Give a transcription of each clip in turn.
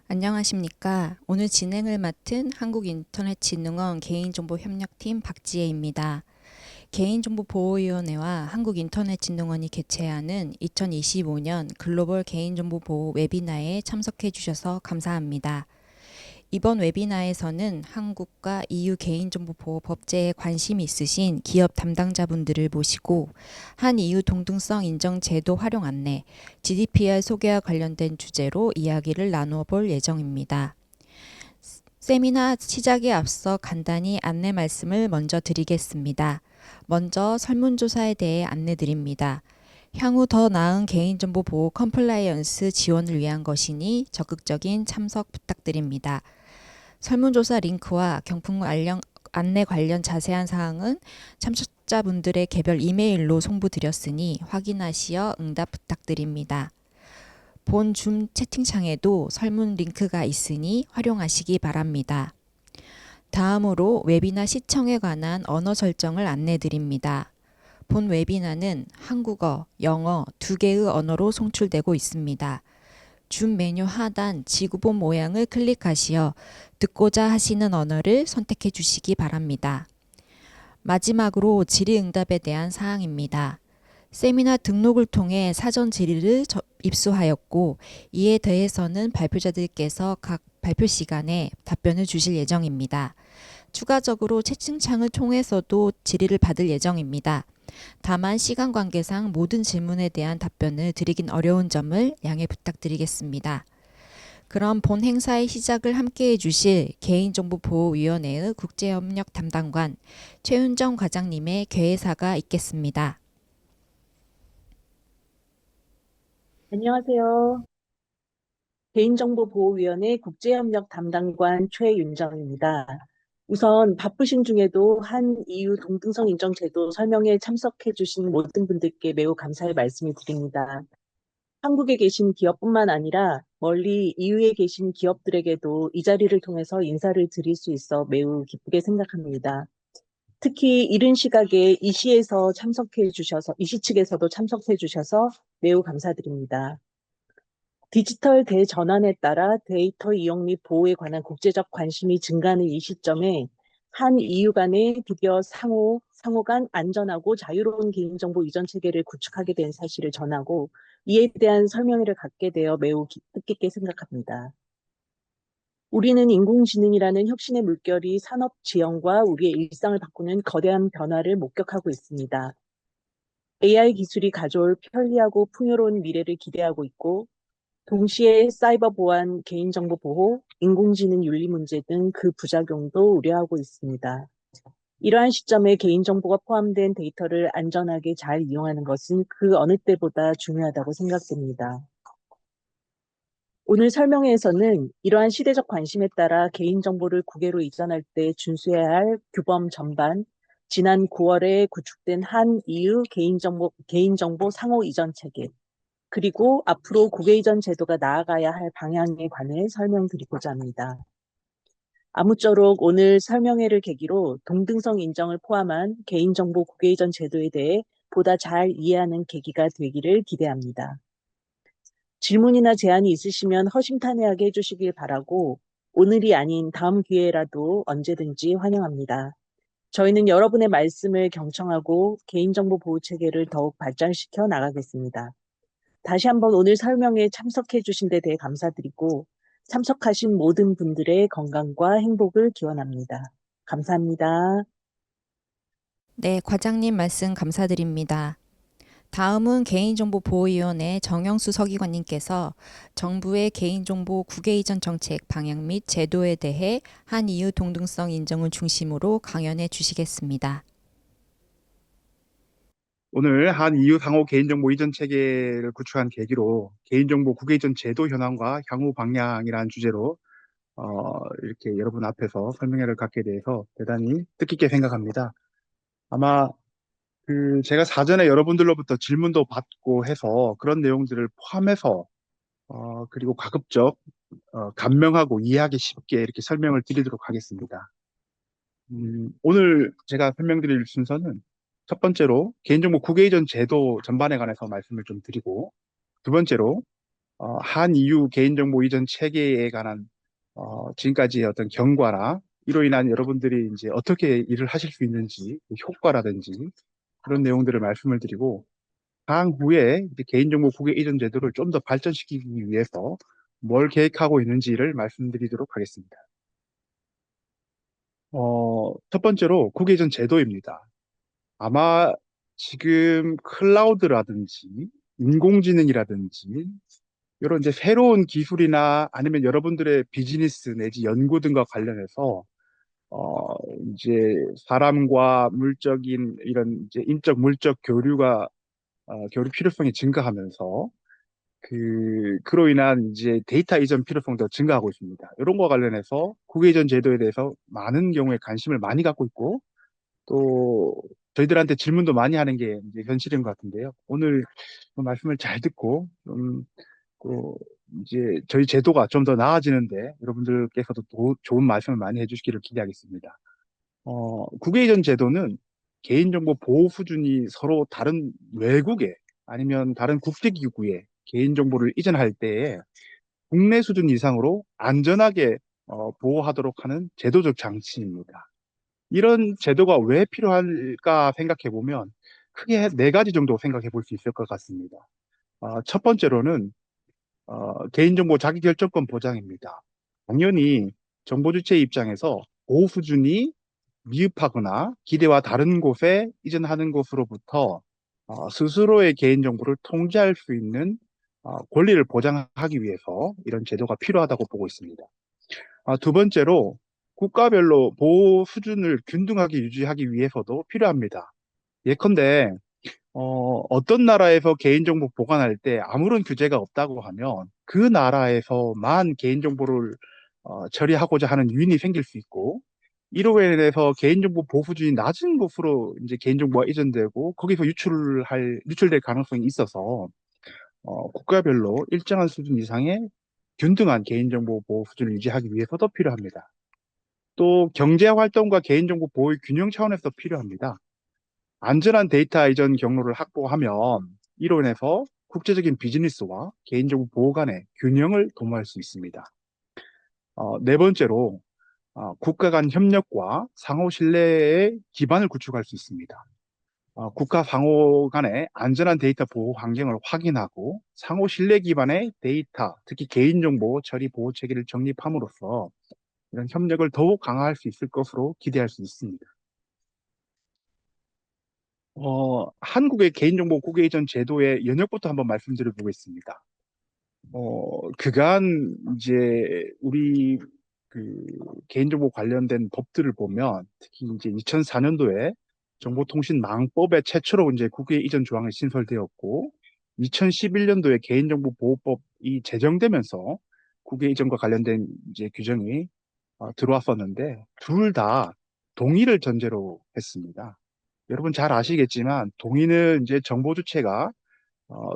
안녕하십니까. 오늘 진행을 맡은 한국인터넷진흥원 개인정보협력팀 박지혜입니다. 개인정보보호위원회와 한국인터넷진흥원이 개최하는 2025년 글로벌 개인정보보호 웨비나에 참석해 주셔서 감사합니다. 이번 웨비나에서는 한국과 EU 개인정보보호 법제에 관심이 있으신 기업 담당자분들을 모시고 한 EU 동등성 인정 제도 활용 안내, GDPR 소개와 관련된 주제로 이야기를 나누어 볼 예정입니다. 세미나 시작에 앞서 간단히 안내 말씀을 먼저 드리겠습니다. 먼저 설문조사에 대해 안내 드립니다. 향후 더 나은 개인정보 보호 컴플라이언스 지원을 위한 것이니 적극적인 참석 부탁드립니다. 설문조사 링크와 경품 안내 관련 자세한 사항은 참석자분들의 개별 이메일로 송부드렸으니 확인하시어 응답 부탁드립니다. 본 줌 채팅창에도 설문 링크가 있으니 활용하시기 바랍니다. 다음으로 웨비나 시청에 관한 언어 설정을 안내드립니다. 본 웨비나는 한국어, 영어 두 개의 언어로 송출되고 있습니다. 줌 메뉴 하단 지구본 모양을 클릭하시어 듣고자 하시는 언어를 선택해 주시기 바랍니다. 마지막으로 질의응답에 대한 사항입니다. 세미나 등록을 통해 사전 질의를 입수하였고 이에 대해서는 발표자들께서 각 발표 시간에 답변을 주실 예정입니다. 추가적으로 채팅창을 통해서도 질의를 받을 예정입니다. 다만 시간 관계상 모든 질문에 대한 답변을 드리긴 어려운 점을 양해 부탁드리겠습니다. 그럼 본 행사의 시작을 함께해 주실 개인정보보호위원회의 국제협력 담당관 최윤정 과장님의 개회사가 있겠습니다. 안녕하세요. 개인정보보호위원회 국제협력 담당관 최윤정입니다. 우선 바쁘신 중에도 한 EU 동등성 인정 제도 설명에 참석해 주신 모든 분들께 매우 감사의 말씀을 드립니다. 한국에 계신 기업뿐만 아니라 멀리 EU에 계신 기업들에게도 이 자리를 통해서 인사를 드릴 수 있어 매우 기쁘게 생각합니다. 특히 이른 시각에 이 시 측에서도 참석해 주셔서 매우 감사드립니다. 디지털 대전환에 따라 데이터 이용 및 보호에 관한 국제적 관심이 증가하는 이 시점에 한 EU 간에 드디어 상호 간 안전하고 자유로운 개인정보 이전 체계를 구축하게 된 사실을 전하고 이에 대한 설명회를 갖게 되어 매우 뜻깊게 생각합니다. 우리는 인공지능이라는 혁신의 물결이 산업 지형과 우리의 일상을 바꾸는 거대한 변화를 목격하고 있습니다. AI 기술이 가져올 편리하고 풍요로운 미래를 기대하고 있고 동시에 사이버 보안, 개인정보 보호, 인공지능 윤리 문제 등 그 부작용도 우려하고 있습니다. 이러한 시점에 개인정보가 포함된 데이터를 안전하게 잘 이용하는 것은 그 어느 때보다 중요하다고 생각됩니다. 오늘 설명회에서는 이러한 시대적 관심에 따라 개인정보를 국외로 이전할 때 준수해야 할 규범 전반, 지난 9월에 구축된 한 EU 개인정보 상호 이전 체계, 그리고 앞으로 국외 이전 제도가 나아가야 할 방향에 관해 설명드리고자 합니다. 아무쪼록 오늘 설명회를 계기로 동등성 인정을 포함한 개인정보 국외 이전 제도에 대해 보다 잘 이해하는 계기가 되기를 기대합니다. 질문이나 제안이 있으시면 허심탄회하게 해주시길 바라고 오늘이 아닌 다음 기회라도 언제든지 환영합니다. 저희는 여러분의 말씀을 경청하고 개인정보 보호 체계를 더욱 발전시켜 나가겠습니다. 다시 한번 오늘 설명에 참석해 주신 데 대해 감사드리고 참석하신 모든 분들의 건강과 행복을 기원합니다. 감사합니다. 네, 과장님 말씀 감사드립니다. 다음은 개인정보보호위원회 정영수 서기관님께서 정부의 개인정보 국외 이전 정책 방향 및 제도에 대해 한 EU 동등성 인정을 중심으로 강연해 주시겠습니다. 오늘 한 EU 상호 개인정보 이전 체계를 구축한 계기로 개인정보 국외 이전 제도 현황과 향후 방향이라는 주제로 이렇게 여러분 앞에서 설명회를 갖게 돼서 대단히 뜻깊게 생각합니다. 아마 제가 사전에 여러분들로부터 질문도 받고 해서 그런 내용들을 포함해서 그리고 가급적 간명하고 이해하기 쉽게 이렇게 설명을 드리도록 하겠습니다. 오늘 제가 설명드릴 순서는 첫 번째로 개인정보 국외 이전 제도 전반에 관해서 말씀을 좀 드리고, 두 번째로 한EU 개인정보 이전 체계에 관한 지금까지의 어떤 경과나 이로 인한 여러분들이 이제 어떻게 일을 하실 수 있는지, 그 효과라든지 그런 내용들을 말씀을 드리고 향후에 이제 개인정보 국외 이전 제도를 좀 더 발전시키기 위해서 뭘 계획하고 있는지를 말씀드리도록 하겠습니다. 첫 번째로 국외 이전 제도입니다. 아마 지금 클라우드라든지 인공지능이라든지 이런 이제 새로운 기술이나 아니면 여러분들의 비즈니스 내지 연구 등과 관련해서 어, 이제 사람과 물적인 이런 이제 인적 물적 교류 필요성이 증가하면서 그로 인한 이제 데이터 이전 필요성도 증가하고 있습니다. 이런 거와 관련해서 국외 이전 제도에 대해서 많은 경우에 관심을 많이 갖고 있고 또 저희들한테 질문도 많이 하는 게 이제 현실인 것 같은데요. 오늘 그 말씀을 잘 듣고 또 이제 저희 제도가 좀 더 나아지는데 여러분들께서도 좋은 말씀을 많이 해주시기를 기대하겠습니다. 국외 이전 제도는 개인정보 보호 수준이 서로 다른 외국에 아니면 다른 국제기구에 개인정보를 이전할 때에 국내 수준 이상으로 안전하게 보호하도록 하는 제도적 장치입니다. 이런 제도가 왜 필요할까 생각해 보면 크게 네 가지 정도 생각해 볼 수 있을 것 같습니다. 첫 번째로는 개인정보 자기결정권 보장입니다. 당연히 정보 주체 입장에서 보호 수준이 미흡하거나 기대와 다른 곳에 이전하는 것으로부터 스스로의 개인정보를 통제할 수 있는 권리를 보장하기 위해서 이런 제도가 필요하다고 보고 있습니다. 두 번째로 국가별로 보호 수준을 균등하게 유지하기 위해서도 필요합니다. 예컨대 어떤 나라에서 개인정보 보관할 때 아무런 규제가 없다고 하면 그 나라에서만 개인정보를 처리하고자 하는 유인이 생길 수 있고 이로 인해서 개인정보 보호 수준이 낮은 곳으로 이제 개인정보가 이전되고 거기서 유출될 가능성이 있어서 국가별로 일정한 수준 이상의 균등한 개인정보 보호 수준을 유지하기 위해서도 필요합니다. 또 경제 활동과 개인정보 보호의 균형 차원에서 필요합니다. 안전한 데이터 이전 경로를 확보하면 이로 인해서 국제적인 비즈니스와 개인정보 보호 간의 균형을 도모할 수 있습니다. 네 번째로 국가 간 협력과 상호 신뢰의 기반을 구축할 수 있습니다. 국가 상호 간의 안전한 데이터 보호 환경을 확인하고 상호 신뢰 기반의 데이터, 특히 개인정보 처리 보호 체계를 정립함으로써 이런 협력을 더욱 강화할 수 있을 것으로 기대할 수 있습니다. 한국의 개인정보 국외 이전 제도의 연역부터 한번 말씀드려 보겠습니다. 그간 이제 우리 그 개인정보 관련된 법들을 보면 특히 이제 2004년도에 정보통신망법에 최초로 이제 국외 이전 조항이 신설되었고 2011년도에 개인정보보호법이 제정되면서 국외 이전과 관련된 이제 규정이 들어왔었는데 둘 다 동의를 전제로 했습니다. 여러분 잘 아시겠지만 동의는 이제 정보 주체가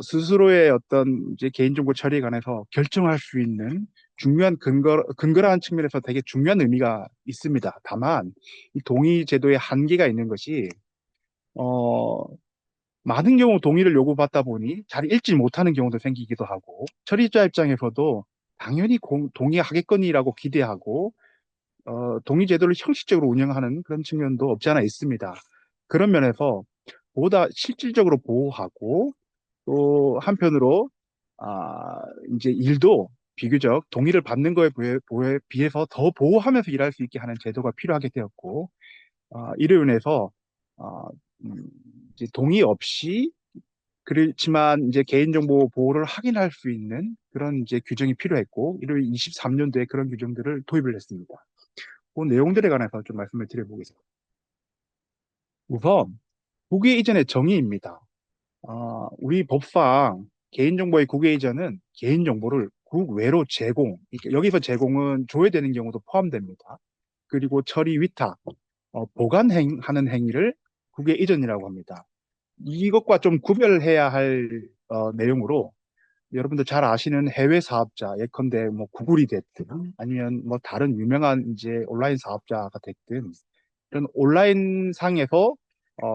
스스로의 어떤 이제 개인정보 처리에 관해서 결정할 수 있는 중요한 근거라는 측면에서 되게 중요한 의미가 있습니다. 다만 이 동의 제도의 한계가 있는 것이 어, 많은 경우 동의를 요구받다 보니 잘 읽지 못하는 경우도 생기기도 하고 처리자 입장에서도 당연히 동의하겠거니라고 기대하고 동의 제도를 형식적으로 운영하는 그런 측면도 없지 않아 있습니다. 그런 면에서 보다 실질적으로 보호하고 또 한편으로 아, 이제 일도 비교적 동의를 받는 거에 비해서 더 보호하면서 일할 수 있게 하는 제도가 필요하게 되었고 이로 인해서 아, 음, 이제 동의 없이 그렇지만 이제 개인정보 보호를 확인할 수 있는 그런 이제 규정이 필요했고 이를 23년도에 그런 규정들을 도입을 했습니다. 그 내용들에 관해서 좀 말씀을 드려보겠습니다. 우선 국외 이전의 정의입니다. 우리 법상 개인정보의 국외 이전은 개인정보를 국외로 여기서 제공은 조회되는 경우도 포함됩니다. 그리고 처리 위탁, 보관하는 행위를 국외 이전이라고 합니다. 이것과 좀 구별해야 할 내용으로 여러분들 잘 아시는 해외 사업자, 예컨대 뭐 구글이 됐든 아니면 뭐 다른 유명한 이제 온라인 사업자가 됐든 이런 온라인 상에서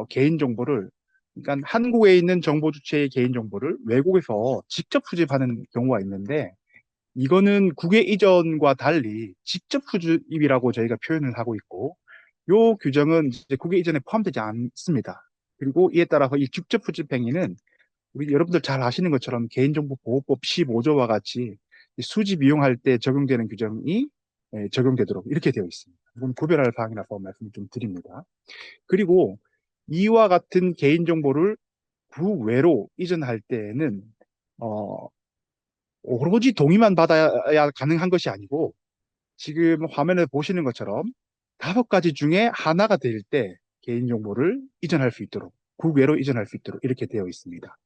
개인 정보를 그러니까 한국에 있는 정보 주체의 개인정보를 외국에서 직접 수집하는 경우가 있는데 이거는 국외 이전과 달리 직접 수집이라고 저희가 표현을 하고 있고 요 규정은 이제 국외 이전에 포함되지 않습니다. 그리고 이에 따라서 이 직접 수집 행위는 우리 여러분들 잘 아시는 것처럼 개인정보보호법 15조와 같이 이 수집 이용할 때 적용되는 규정이 적용되도록 이렇게 되어 있습니다. 이건 구별할 사항이라서 말씀을 좀 드립니다. 그리고 이와 같은 개인정보를 구외로 이전할 때에는 어, 오로지 동의만 받아야 가능한 것이 아니고 지금 화면에 보시는 것처럼 5가지 중에 하나가 될 때 개인정보를 이전할 수 있도록 국외로 이전할 수 있도록 이렇게 되어 있습니다.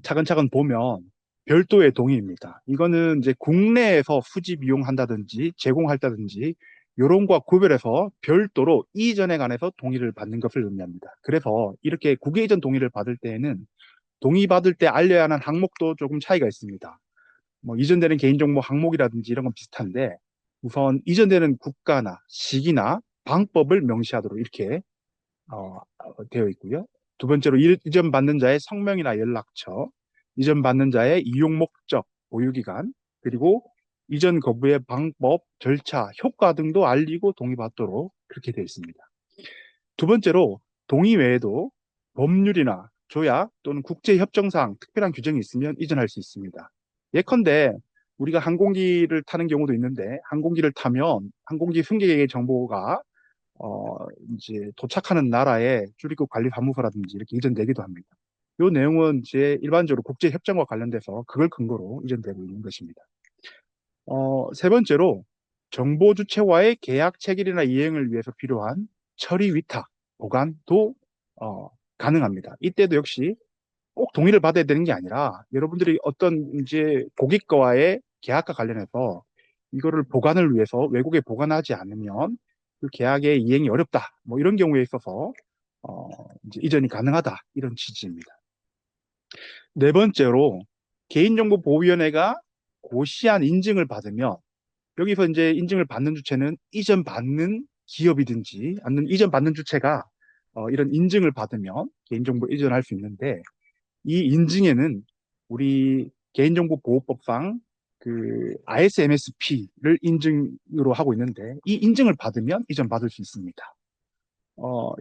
차근차근 보면 별도의 동의입니다. 이거는 이제 국내에서 수집 이용한다든지 제공한다든지 이런 거와 구별해서 별도로 이전에 관해서 동의를 받는 것을 의미합니다. 그래서 이렇게 국외 이전 동의를 받을 때에는 동의받을 때 알려야 하는 항목도 조금 차이가 있습니다. 뭐 이전되는 개인정보 항목이라든지 이런 건 비슷한데 우선 이전되는 국가나 시기나 방법을 명시하도록 이렇게 되어 있고요. 두 번째로 이전 받는 자의 성명이나 연락처, 이전 받는 자의 이용 목적, 보유기간, 그리고 이전 거부의 방법, 절차, 효과 등도 알리고 동의받도록 그렇게 되어 있습니다. 두 번째로 동의 외에도 법률이나 조약 또는 국제협정상 특별한 규정이 있으면 이전할 수 있습니다. 예컨대 우리가 항공기를 타는 경우도 있는데 항공기를 타면 항공기 승객에게 정보가 어, 이제 도착하는 나라의 출입국 관리 사무소라든지 이렇게 이전되기도 합니다. 이 내용은 이제 일반적으로 국제 협정과 관련돼서 그걸 근거로 이전되고 있는 것입니다. 세 번째로 정보 주체와의 계약 체결이나 이행을 위해서 필요한 처리 위탁, 보관도 가능합니다. 이때도 역시 꼭 동의를 받아야 되는 게 아니라 여러분들이 어떤 이제 고객과의 계약과 관련해서 이거를 보관을 위해서 외국에 보관하지 않으면 그 계약의 이행이 어렵다. 뭐 이런 경우에 있어서 어, 이제 이전이 가능하다. 이런 취지입니다. 네 번째로 개인정보보호위원회가 고시한 인증을 받으면 여기서 이제 인증을 받는 주체는 이전 받는 기업이든지 아니면 이전 받는 주체가 이런 인증을 받으면 개인정보 이전할 수 있는데 이 인증에는 우리 개인정보보호법상 그 ISMSP를 인증으로 하고 있는데 이 인증을 받으면 이전 받을 수 있습니다.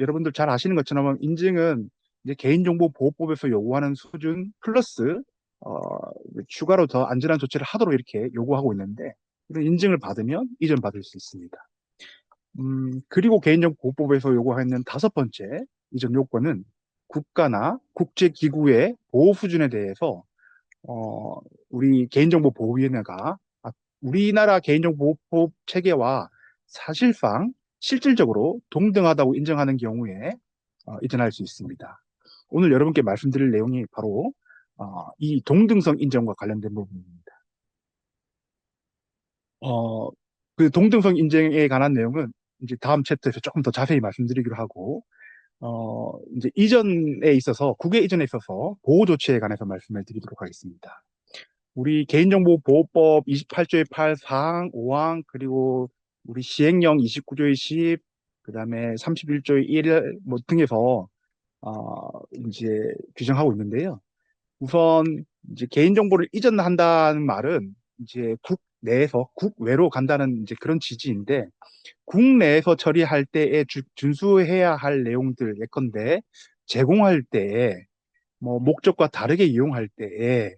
여러분들 잘 아시는 것처럼 인증은 이제 개인정보보호법에서 요구하는 수준 플러스 어, 추가로 더 안전한 조치를 하도록 이렇게 요구하고 있는데 이런 인증을 받으면 이전 받을 수 있습니다. 그리고 개인정보보호법에서 요구하는 5번째 이전 요건은 국가나 국제기구의 보호 수준에 대해서 우리 개인정보보호위원회가 우리나라 개인정보보호법 체계와 사실상 실질적으로 동등하다고 인정하는 경우에 이전할 수 있습니다. 오늘 여러분께 말씀드릴 내용이 바로 이 동등성 인정과 관련된 부분입니다. 그 동등성 인증에 관한 내용은 이제 다음 챕터에서 조금 더 자세히 말씀드리기로 하고 이제 이전에 있어서 국외 이전에 있어서 보호 조치에 관해서 말씀을 드리도록 하겠습니다. 우리 개인정보보호법 28조의 8 4항, 5항, 그리고 우리 시행령 29조의 10, 그다음에 31조의 1 뭐 등에서 이제 규정하고 있는데요. 우선 이제 개인정보를 이전한다는 말은 이제 국내에서 국외로 간다는 이제 그런 취지인데 국내에서 처리할 때에 준수해야 할 내용들 예컨대 제공할 때에 뭐 목적과 다르게 이용할 때에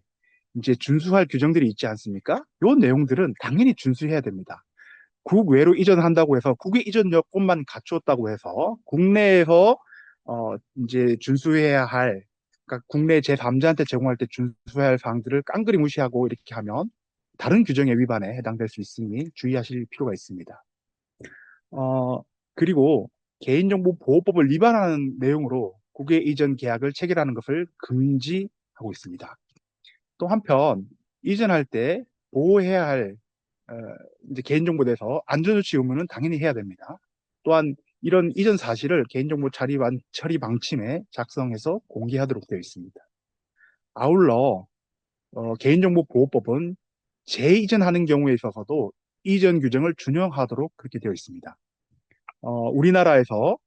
이제 준수할 규정들이 있지 않습니까? 요 내용들은 당연히 준수해야 됩니다. 국외로 이전한다고 해서 국외 이전 여건만 갖추었다고 해서 국내에서 이제 준수해야 할 그러니까 국내 제3자한테 제공할 때 준수해야 할 사항들을 깡그리 무시하고 이렇게 하면 다른 규정의 위반에 해당될 수 있으니 주의하실 필요가 있습니다. 그리고 개인정보보호법을 위반하는 내용으로 국외 이전 계약을 체결하는 것을 금지하고 있습니다. 또 한편 이전할 때 보호해야 할 어, 이제 개인정보에 대해서 안전조치 의무는 당연히 해야 됩니다. 또한 이런 이전 사실을 개인정보 처리 방침에 작성해서 공개하도록 되어 있습니다. 아울러 개인정보보호법은 재이전하는 경우에 있어서도 이전 규정을 준용하도록 그렇게 되어 있습니다. 우리나라에서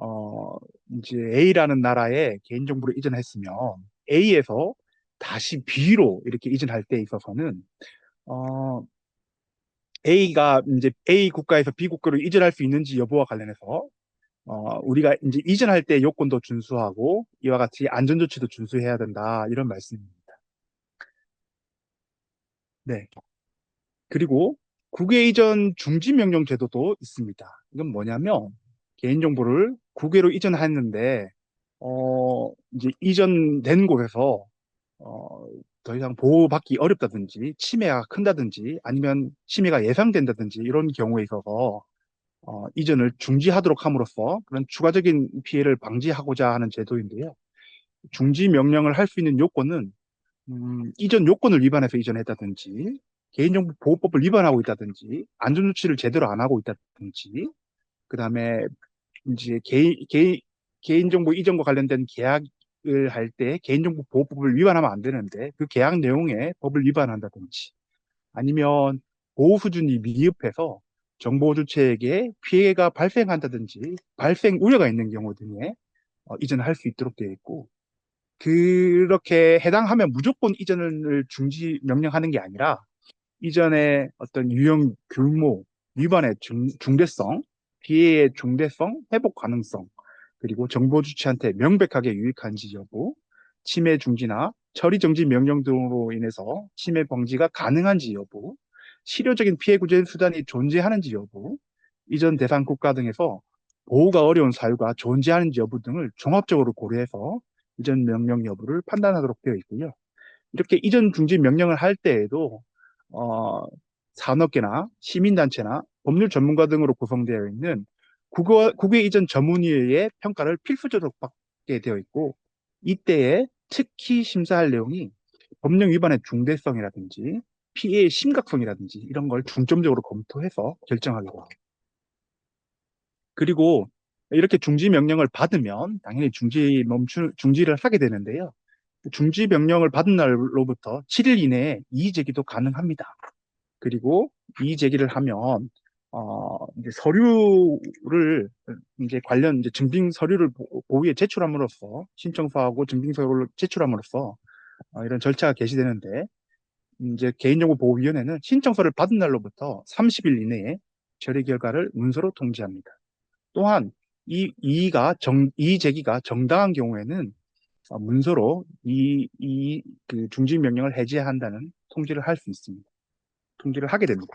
어, 이제 A라는 나라에 개인정보를 이전했으면 A에서 다시 B로 이렇게 이전할 때 있어서는 어, A가 이제 A 국가에서 B 국가로 이전할 수 있는지 여부와 관련해서 우리가 이제 이전할 때 요건도 준수하고 이와 같이 안전조치도 준수해야 된다 이런 말씀입니다. 네. 그리고 국외 이전 중지 명령 제도도 있습니다. 이건 뭐냐면 개인정보를 국외로 이전했는데 이제 이전된 곳에서 어, 더 이상 보호받기 어렵다든지 침해가 큰다든지 아니면 침해가 예상된다든지 이런 경우에 있어서 이전을 중지하도록 함으로써 그런 추가적인 피해를 방지하고자 하는 제도인데요. 중지 명령을 할 수 있는 요건은 이전 요건을 위반해서 이전했다든지 개인정보 보호법을 위반하고 있다든지 안전조치를 제대로 안 하고 있다든지 그다음에 이제 개인정보 이전과 관련된 계약을 할 때 개인정보 보호법을 위반하면 안 되는데 그 계약 내용에 법을 위반한다든지 아니면 보호 수준이 미흡해서 정보 주체에게 피해가 발생한다든지 발생 우려가 있는 경우 등에 이전을 할 수 있도록 되어 있고 그렇게 해당하면 무조건 이전을 중지 명령하는 게 아니라 이전에 어떤 유형 규모, 위반의 중대성, 피해의 중대성, 회복 가능성, 그리고 정보 주체한테 명백하게 유익한지 여부, 침해 중지나 처리 정지 명령 등으로 인해서 침해 방지가 가능한지 여부, 실효적인 피해 구제 수단이 존재하는지 여부, 이전 대상 국가 등에서 보호가 어려운 사유가 존재하는지 여부 등을 종합적으로 고려해서 이전 명령 여부를 판단하도록 되어 있고요. 이렇게 이전 중지 명령을 할 때에도 어, 산업계나 시민단체나 법률 전문가 등으로 구성되어 있는 국외 이전 전문의의 평가를 필수적으로 받게 되어 있고 이때에 특히 심사할 내용이 법령 위반의 중대성이라든지 피해의 심각성이라든지 이런 걸 중점적으로 검토해서 결정하기로 합니다. 그리고 이렇게 중지 명령을 받으면 당연히 중지를 하게 되는데요. 중지 명령을 받은 날로부터 7일 이내에 이의 제기도 가능합니다. 그리고 이의 제기를 하면 이제 서류를 이제 관련 이제 증빙 서류를 보위에 제출함으로써 신청서하고 증빙 서류를 제출함으로써 이런 절차가 개시되는데 이제 개인정보보호위원회는 신청서를 받은 날로부터 30일 이내에 처리 결과를 문서로 통지합니다. 또한 이의 제기가 정당한 경우에는 문서로 그 중지 명령을 해제한다는 통지를 할 수 있습니다. 통지를 하게 됩니다.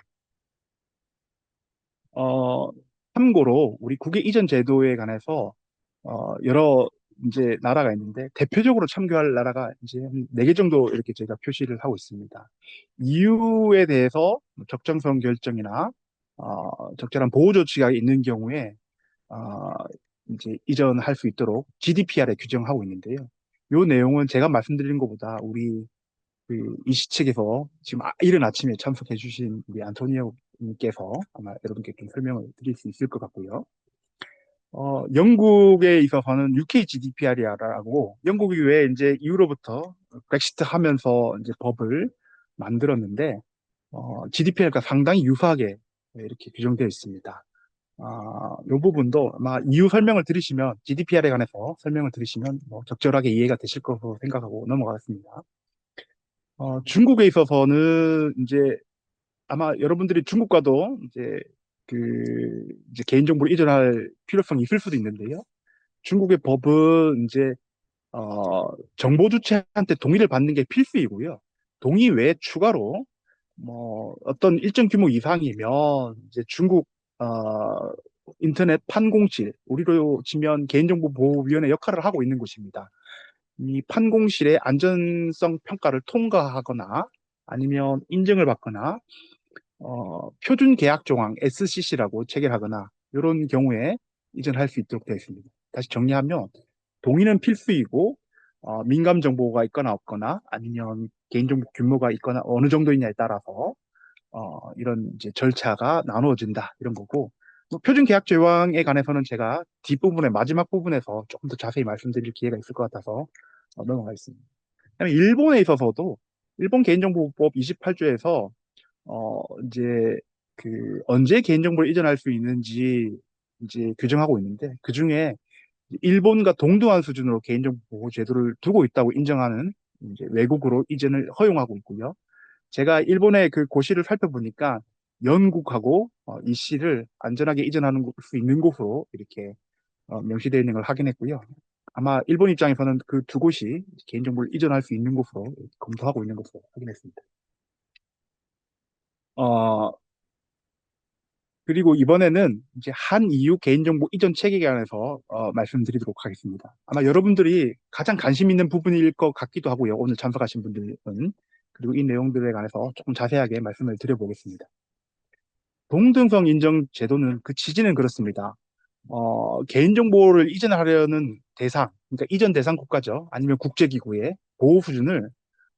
어, 참고로 우리 국외 이전 제도에 관해서 여러 이제 나라가 있는데 대표적으로 참고할 나라가 이제 한 4개 정도 이렇게 제가 표시를 하고 있습니다. EU에 대해서 적정성 결정이나 적절한 보호 조치가 있는 경우에 어, 이제 이전할 수 있도록 GDPR에 규정하고 있는데요. 이 내용은 제가 말씀드린 것보다 우리 이 시책에서 지금 이른 아침에 참석해 주신 우리 안토니오 님께서 아마 여러분께 좀 설명을 드릴 수 있을 것 같고요. 영국에 있어서는 UK GDPR이라고 영국이 왜 이제 이후로부터 브렉시트 하면서 이제 법을 만들었는데 GDPR과 상당히 유사하게 이렇게 규정되어 있습니다. 이 부분도 아마 이유 설명을 들으시면 GDPR에 관해서 설명을 들으시면 뭐 적절하게 이해가 되실 거라고 생각하고 넘어가겠습니다. 중국에 있어서는 이제 아마 여러분들이 중국과도 이제 개인정보를 이전할 필요성이 있을 수도 있는데요. 중국의 법은 이제 정보 주체한테 동의를 받는 게 필수이고요. 동의 외에 추가로 뭐 어떤 일정 규모 이상이면 이제 중국 인터넷 판공실 우리로 치면 개인정보보호위원회 역할을 하고 있는 곳입니다. 이 판공실의 안전성 평가를 통과하거나 아니면 인증을 받거나 표준 계약 조항 SCC라고 체결하거나 이런 경우에 이전할 수 있도록 되어 있습니다. 다시 정리하면 동의는 필수이고 민감 정보가 있거나 없거나 아니면 개인정보 규모가 있거나 어느 정도이냐에 따라서 이런 이제 절차가 나누어진다 이런 거고 뭐 표준 계약 조항에 관해서는 제가 뒷부분에 마지막 부분에서 조금 더 자세히 말씀드릴 기회가 있을 것 같아서 넘어가겠습니다. 그다음에 일본에 있어서도 일본 개인정보법 28조에서 이제 그 언제 개인정보를 이전할 수 있는지 이제 규정하고 있는데 그 중에 일본과 동등한 수준으로 개인정보 보호 제도를 두고 있다고 인정하는 이제 외국으로 이전을 허용하고 있고요. 제가 일본의 그 고시를 살펴보니까 영국하고 이 시를 안전하게 이전하는 수 있는 곳으로 이렇게 명시되어 있는 걸 확인했고요. 아마 일본 입장에서는 그 두 곳이 개인정보를 이전할 수 있는 곳으로 검토하고 있는 것으로 확인했습니다. 어, 그리고 이번에는 이제 한 EU 개인정보 이전 체계에 관해서 말씀드리도록 하겠습니다. 아마 여러분들이 가장 관심 있는 부분일 것 같기도 하고요. 오늘 참석하신 분들은. 그리고 이 내용들에 관해서 조금 자세하게 말씀을 드려보겠습니다. 동등성 인정 제도는 그 취지는 그렇습니다. 개인정보를 이전하려는 대상, 그러니까 이전 대상 국가죠. 아니면 국제기구의 보호 수준을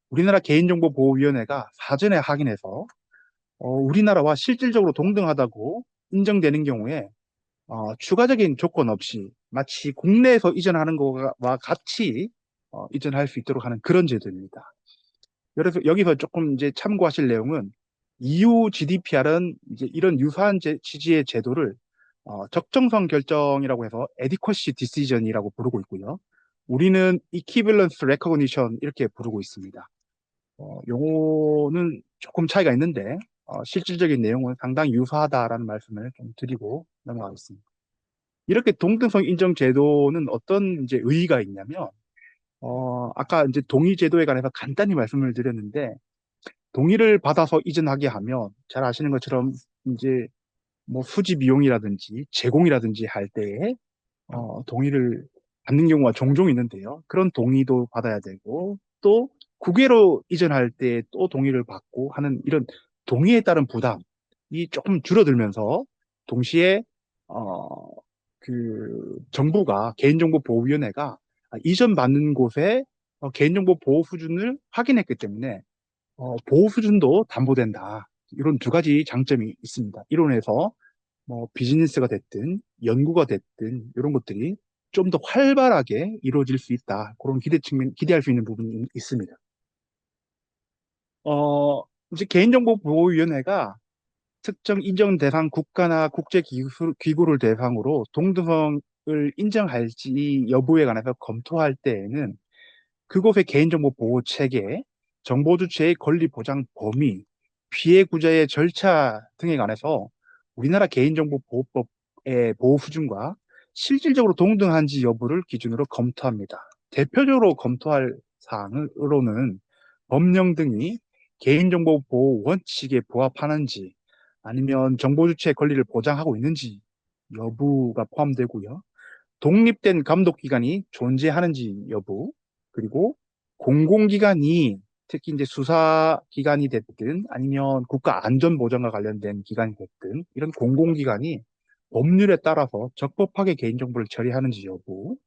우리나라 개인정보보호위원회가 사전에 확인해서 우리나라와 실질적으로 동등하다고 인정되는 경우에 추가적인 조건 없이 마치 국내에서 이전하는 것과 같이 이전할 수 있도록 하는 그런 제도입니다. 그래서 여기서 조금 이제 참고하실 내용은 EU GDPR은 이제 이런 유사한 취지의 제도를 적정성 결정이라고 해서 adequacy decision이라고 부르고 있고요. 우리는 equivalence recognition 이렇게 부르고 있습니다. 용어는 조금 차이가 있는데 실질적인 내용은 상당히 유사하다라는 말씀을 좀 드리고 넘어가겠습니다. 이렇게 동등성 인정 제도는 어떤 이제 의의가 있냐면 아까 이제 동의 제도에 관해서 간단히 말씀을 드렸는데 동의를 받아서 이전하게 하면 잘 아시는 것처럼 이제 뭐 수지 비용이라든지 제공이라든지 할 때에 동의를 받는 경우가 종종 있는데요. 그런 동의도 받아야 되고 또 국외로 이전할 때 또 동의를 받고 하는 이런 동의에 따른 부담이 조금 줄어들면서 동시에 어, 그 정부가 개인정보보호위원회가 이전 받는 곳에 개인정보 보호 수준을 확인했기 때문에 보호 수준도 담보된다. 이런 두 가지 장점이 있습니다. 이론에서 뭐 비즈니스가 됐든 연구가 됐든 이런 것들이 좀 더 활발하게 이루어질 수 있다. 그런 기대할 수 있는 부분이 있습니다. 이제 개인정보보호위원회가 특정 인정 대상 국가나 국제기구를 대상으로 동등성을 인정할지 여부에 관해서 검토할 때에는 그곳의 개인정보 보호 체계, 정보 주체의 권리 보장 범위, 피해 구제의 절차 등에 관해서 우리나라 개인정보보호법의 보호 수준과 실질적으로 동등한지 여부를 기준으로 검토합니다. 대표적으로 검토할 사항으로는 법령 등이 개인정보 보호 원칙에 부합하는지 아니면 정보 주체의 권리를 보장하고 있는지 여부가 포함되고요. 독립된 감독기관이 존재하는지 여부, 그리고 공공기관이 특히 이제 수사기관이 됐든 아니면 국가안전보장과 관련된 기관이 됐든 이런 공공기관이 법률에 따라서 적법하게 개인정보를 처리하는지 여부,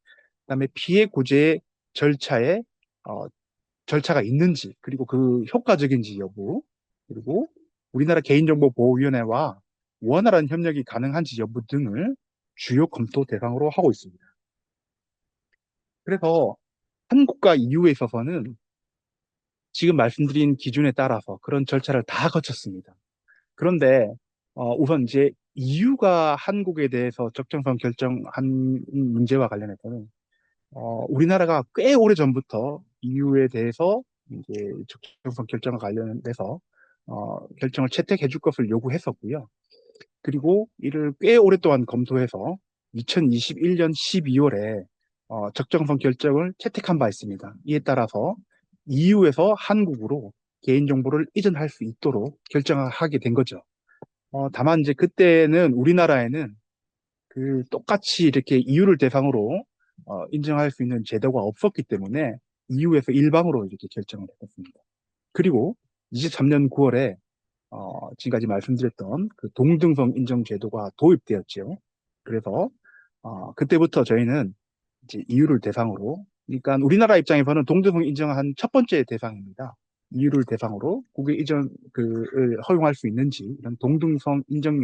그다음에 피해 구제 절차에 어, 절차가 있는지, 그리고 그 효과적인지 여부, 그리고 우리나라 개인정보보호위원회와 원활한 협력이 가능한지 여부 등을 주요 검토 대상으로 하고 있습니다. 그래서 한국과 EU에 있어서는 지금 말씀드린 기준에 따라서 그런 절차를 다 거쳤습니다. 그런데 우선 이제 EU가 한국에 대해서 적정성 결정한 문제와 관련해서는 우리나라가 꽤 오래 전부터 EU에 대해서 이제 적정성 결정과 관련돼서 결정을 채택해 줄 것을 요구했었고요. 그리고 이를 꽤 오랫동안 검토해서 2021년 12월에 적정성 결정을 채택한 바 있습니다. 이에 따라서 EU에서 한국으로 개인정보를 이전할 수 있도록 결정하게 된 거죠. 다만 이제 그때는 우리나라에는 그 똑같이 이렇게 EU를 대상으로 인정할 수 있는 제도가 없었기 때문에 EU에서 일방으로 이렇게 결정을 했습니다. 그리고 23년 9월에 지금까지 말씀드렸던 그 동등성 인정 제도가 도입되었죠. 그래서 그때부터 저희는 이제 EU를 대상으로, 그러니까 우리나라 입장에서는 동등성 인정한 첫 번째 대상입니다. EU를 대상으로 국외 이전 그를 허용할 수 있는지 이런 동등성 인정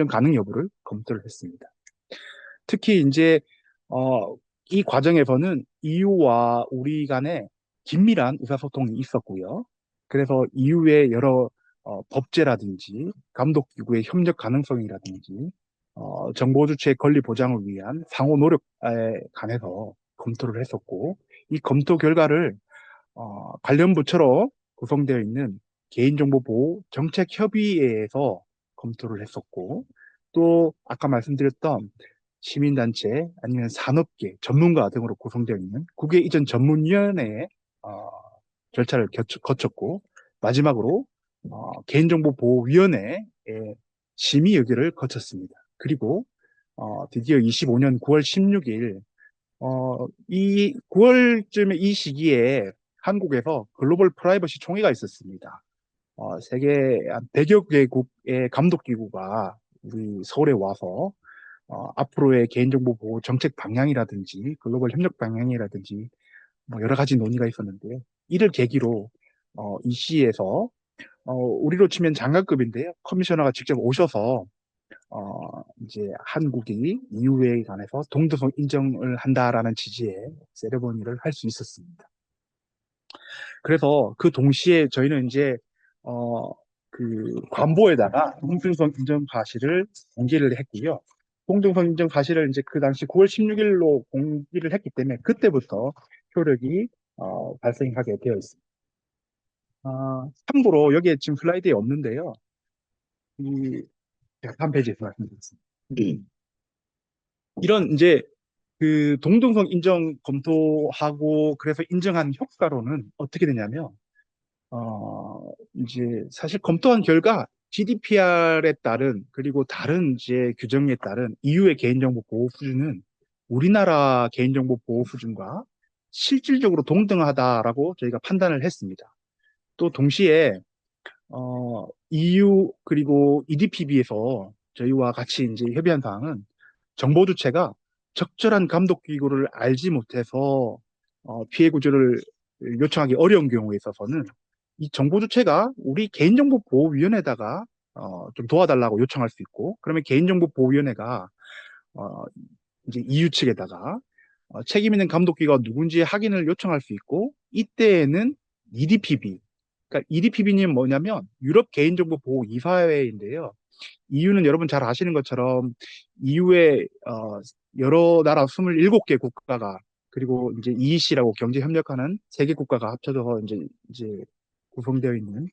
가능 여부를 검토를 했습니다. 특히 이제 이 과정에서는 EU와 우리 간에 긴밀한 의사소통이 있었고요. 그래서 EU의 여러 법제라든지 감독기구의 협력 가능성이라든지 정보 주체의 권리 보장을 위한 상호 노력에 관해서 검토를 했었고, 이 검토 결과를 관련 부처로 구성되어 있는 개인정보보호 정책협의회에서 검토를 했었고, 또 아까 말씀드렸던 시민단체 아니면 산업계 전문가 등으로 구성되어 있는 국외 이전 전문위원회의 어, 절차를 거쳤고, 마지막으로 개인정보보호위원회의 심의 의결을 거쳤습니다. 그리고 드디어 25년 9월 16일 이 9월쯤에 이 시기에 한국에서 글로벌 프라이버시 총회가 있었습니다. 세계 한 100여 개국의 감독기구가 우리 서울에 와서 앞으로의 개인정보 보호 정책 방향이라든지 글로벌 협력 방향이라든지 뭐 여러 가지 논의가 있었는데요. 이를 계기로 EC에서 우리로 치면 장관급인데요. 커미셔너가 직접 오셔서 이제 한국이 EU에 관해서 동등성 인정을 한다라는 취지의 세레머니를 할 수 있었습니다. 그래서 그 동시에 저희는 이제 어, 그 관보에다가 동등성 인정 사실을 공개를 했고요. 동등성 인정 사실을 이제 그 당시 9월 16일로 공개를 했기 때문에 그때부터 효력이 발생하게 되어 있습니다. 참고로 여기에 지금 슬라이드에 없는데요. 이 제가 다음 페이지에서 말씀드리겠습니다. 이런 이제 그 동등성 인정 검토하고 그래서 인정한 효과로는 어떻게 되냐면 이제 사실 검토한 결과 GDPR에 따른 그리고 다른 이제 규정에 따른 EU의 개인정보 보호 수준은 우리나라 개인정보 보호 수준과 실질적으로 동등하다라고 저희가 판단을 했습니다. 또 동시에 EU 그리고 EDPB에서 저희와 같이 이제 협의한 사항은 정보 주체가 적절한 감독 기구를 알지 못해서 피해 구제를 요청하기 어려운 경우에 있어서는 이 정보 주체가 우리 개인정보보호위원회에다가 좀 도와달라고 요청할 수 있고, 그러면 개인정보보호위원회가 어, 이제 EU 측에다가 책임 있는 감독기가 누군지 확인을 요청할 수 있고, 이때에는 EDPB, 그러니까 EDPB는 뭐냐면 유럽 개인정보보호 이사회인데요. EU는 여러분 잘 아시는 것처럼 EU의 여러 나라 27개 국가가 그리고 이제 EEC라고 경제 협력하는 세 개 국가가 합쳐져서 이제 구성되어 있는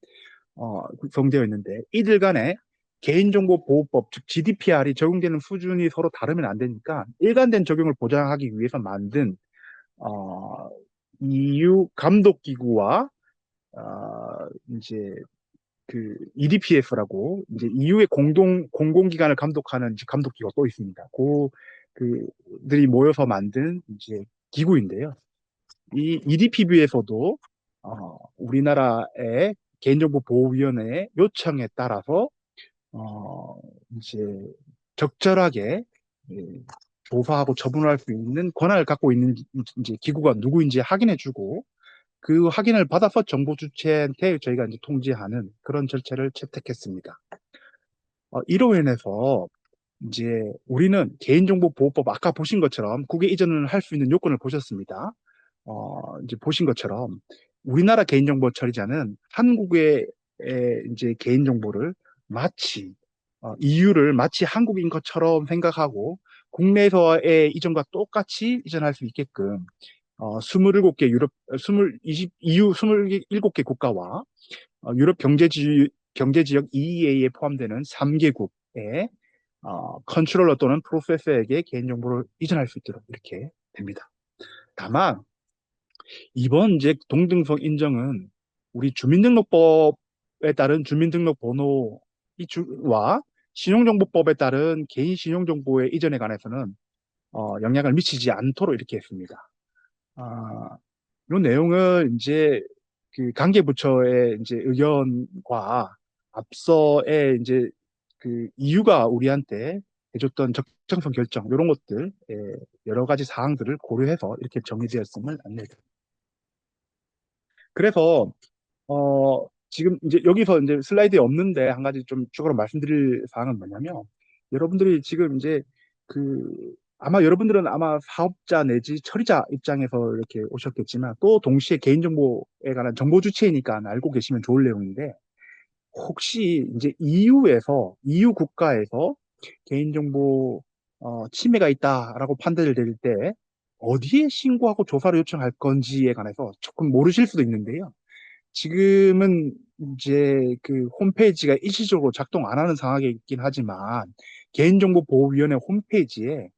구성되어 있는데 이들 간에 개인정보보호법 즉 GDPR이 적용되는 수준이 서로 다르면 안 되니까 일관된 적용을 보장하기 위해서 만든 어, EU 감독기구와 이제 그 EDPS라고 이제 EU의 공공기관을 감독하는 이제 감독기구가 또 있습니다. 그들이 모여서 만든 이제 기구인데요. 이 EDPB에서도 우리나라의 개인정보보호위원회의 요청에 따라서 어, 이제 적절하게 예, 조사하고 처분할 수 있는 권한을 갖고 있는 이제 기구가 누구인지 확인해주고 그 확인을 받아서 정보 주체한테 저희가 이제 통지하는 그런 절차를 채택했습니다. 이로 인해서 이제 우리는 개인정보보호법 아까 보신 것처럼 국외 이전을 할 수 있는 요건을 보셨습니다. 이제 보신 것처럼 우리나라 개인정보 처리자는 한국의 이제 개인정보를 마치 EU를 마치 한국인 것처럼 생각하고 국내에서의 이전과 똑같이 이전할 수 있게끔 27개 EU 27개 국가와 유럽 경제지역 EEA에 포함되는 3개국의 컨트롤러 또는 프로세서에게 개인정보를 이전할 수 있도록 이렇게 됩니다. 다만 이번 이제 동등성 인정은 우리 주민등록법에 따른 주민등록번호 와 신용정보법에 따른 개인 신용정보의 이전에 관해서는 영향을 미치지 않도록 이렇게 했습니다. 아, 이 내용은 이제 그 관계부처의 이제 의견과 앞서의 이제 그 이유가 우리한테 해줬던 적정성 결정 이런 것들 여러 가지 사항들을 고려해서 이렇게 정리되었음을 안내드립니다. 그래서 지금 이제 여기서 이제 슬라이드에 없는데 한 가지 좀 추가로 말씀드릴 사항은 뭐냐면 여러분들이 지금 이제 아마 여러분들은 아마 사업자 내지 처리자 입장에서 이렇게 오셨겠지만 또 동시에 개인정보에 관한 정보 주체이니까 알고 계시면 좋을 내용인데 혹시 이제 EU 국가에서 개인정보 침해가 있다라고 판단을 내릴 때 어디에 신고하고 조사를 요청할 건지에 관해서 조금 모르실 수도 있는데요. 지금은 이제 그 홈페이지가 일시적으로 작동 안 하는 상황이 있긴 하지만 개인정보보호위원회 홈페이지에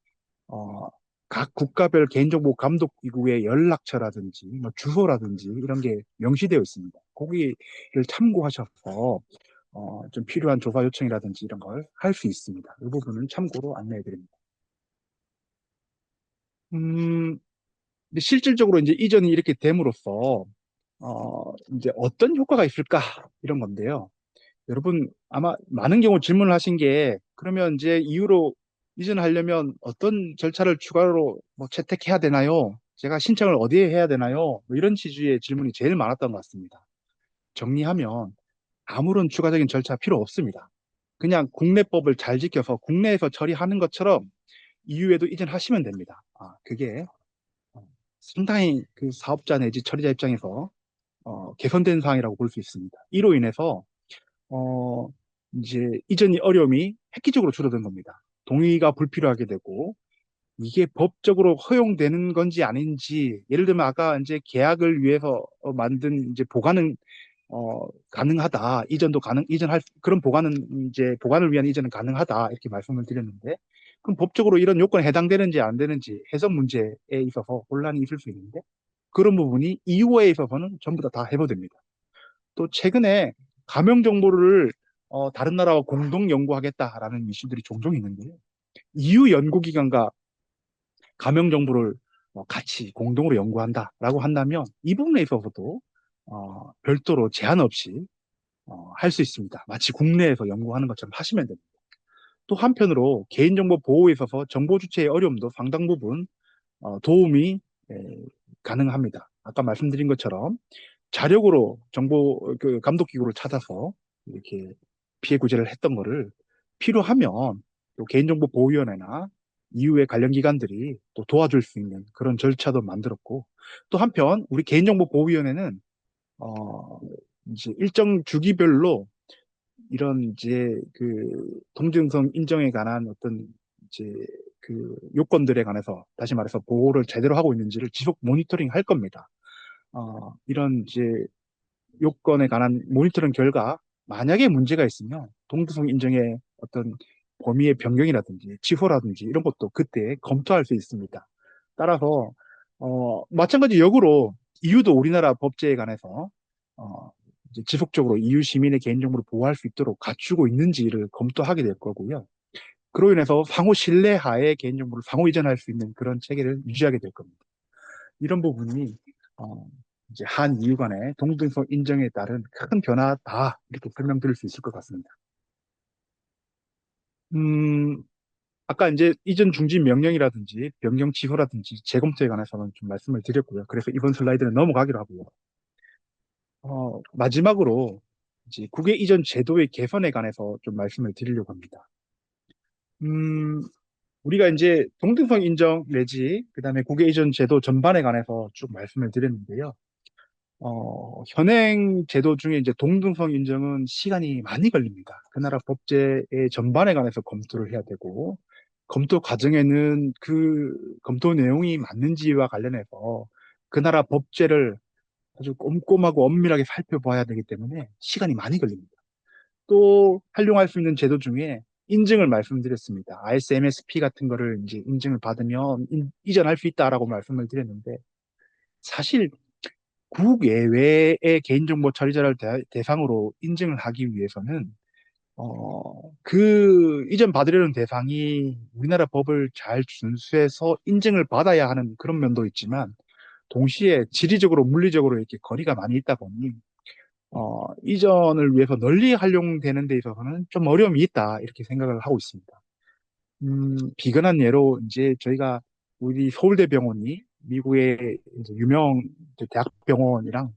어, 각 국가별 개인정보 감독기구의 연락처라든지 뭐 주소라든지 이런 게 명시되어 있습니다. 거기를 참고하셔서 좀 필요한 조사 요청이라든지 이런 걸 할 수 있습니다. 이 부분은 참고로 안내해 드립니다. 근데 실질적으로 이제 이전이 이렇게 됨으로써 이제 어떤 효과가 있을까 이런 건데요. 여러분 아마 많은 경우 질문을 하신 게 그러면 이제 이후로 이전하려면 어떤 절차를 추가로 뭐 채택해야 되나요? 제가 신청을 어디에 해야 되나요? 뭐 이런 취지의 질문이 제일 많았던 것 같습니다. 정리하면 아무런 추가적인 절차 필요 없습니다. 그냥 국내법을 잘 지켜서 국내에서 처리하는 것처럼 이후에도 이전하시면 됩니다. 그게 상당히 그 사업자 내지 처리자 입장에서 개선된 사항이라고 볼 수 있습니다. 이로 인해서 어, 이제 이전이 어려움이 획기적으로 줄어든 겁니다. 동의가 불필요하게 되고 이게 법적으로 허용되는 건지 아닌지 예를 들면 아까 이제 계약을 위해서 만든 이제 보관은 가능하다. 이전도 이전할 그런 보관은 이제 보관을 위한 이전은 가능하다. 이렇게 말씀을 드렸는데 그럼 법적으로 이런 요건에 해당되는지 안 되는지 해석 문제에 있어서 혼란이 있을 수 있는데 그런 부분이 이후에 있어서는 전부 다 해소됩니다. 또 최근에 가명 정보를 다른 나라와 공동 연구하겠다라는 이슈들이 종종 있는데요. EU 연구기관과 가명 정보를 같이 공동으로 연구한다라고 한다면 이 부분에 있어서도 별도로 제한 없이 할 수 있습니다. 마치 국내에서 연구하는 것처럼 하시면 됩니다. 또 한편으로 개인정보 보호에 있어서 정보 주체의 어려움도 상당 부분 도움이 에, 가능합니다. 아까 말씀드린 것처럼 자력으로 정보 그 감독기구를 찾아서 이렇게 피해 구제를 했던 거를 필요하면 또 개인정보보호위원회나 이후의 관련 기관들이 또 도와줄 수 있는 그런 절차도 만들었고 또 한편 우리 개인정보보호위원회는 어 이제 일정 주기별로 이런 이제 그 동등성 인정에 관한 어떤 이제 그 요건들에 관해서 다시 말해서 보호를 제대로 하고 있는지를 지속 모니터링 할 겁니다. 이런 이제 요건에 관한 모니터링 결과 만약에 문제가 있으면 동등성 인정의 어떤 범위의 변경이라든지 취소라든지 이런 것도 그때 검토할 수 있습니다. 따라서 마찬가지 역으로 EU도 우리나라 법제에 관해서 어, 이제 지속적으로 EU 시민의 개인정보를 보호할 수 있도록 갖추고 있는지를 검토하게 될 거고요. 그로 인해서 상호 신뢰하에 개인정보를 상호 이전할 수 있는 그런 체계를 유지하게 될 겁니다. 이런 부분이 어, 이제 한 이유 간의 동등성 인정에 따른 큰 변화다 이렇게 설명드릴 수 있을 것 같습니다. 음, 아까 이제 이전 중지 명령이라든지 변경 취소라든지 재검토에 관해서는 좀 말씀을 드렸고요. 그래서 이번 슬라이드는 넘어가기로 하고요. 마지막으로 이제 국외 이전 제도의 개선에 관해서 좀 말씀을 드리려고 합니다. 음, 우리가 이제 동등성 인정 내지 그다음에 국외 이전 제도 전반에 관해서 쭉 말씀을 드렸는데요. 현행 제도 중에 이제 동등성 인정은 시간이 많이 걸립니다. 그 나라 법제의 전반에 관해서 검토를 해야 되고, 검토 과정에는 그 검토 내용이 맞는지와 관련해서 그 나라 법제를 아주 꼼꼼하고 엄밀하게 살펴봐야 되기 때문에 시간이 많이 걸립니다. 또 활용할 수 있는 제도 중에 인증을 말씀드렸습니다. ISMSP 같은 거를 이제 인증을 받으면 이전할 수 있다라고 말씀을 드렸는데, 사실 국외외의 개인정보 처리자를 대상으로 인증을 하기 위해서는 그 이전 받으려는 대상이 우리나라 법을 잘 준수해서 인증을 받아야 하는 그런 면도 있지만 동시에 지리적으로 물리적으로 이렇게 거리가 많이 있다 보니 이전을 위해서 널리 활용되는 데 있어서는 좀 어려움이 있다 이렇게 생각을 하고 있습니다. 비근한 예로 이제 저희가 우리 서울대병원이 미국의 이제 유명 대학병원이랑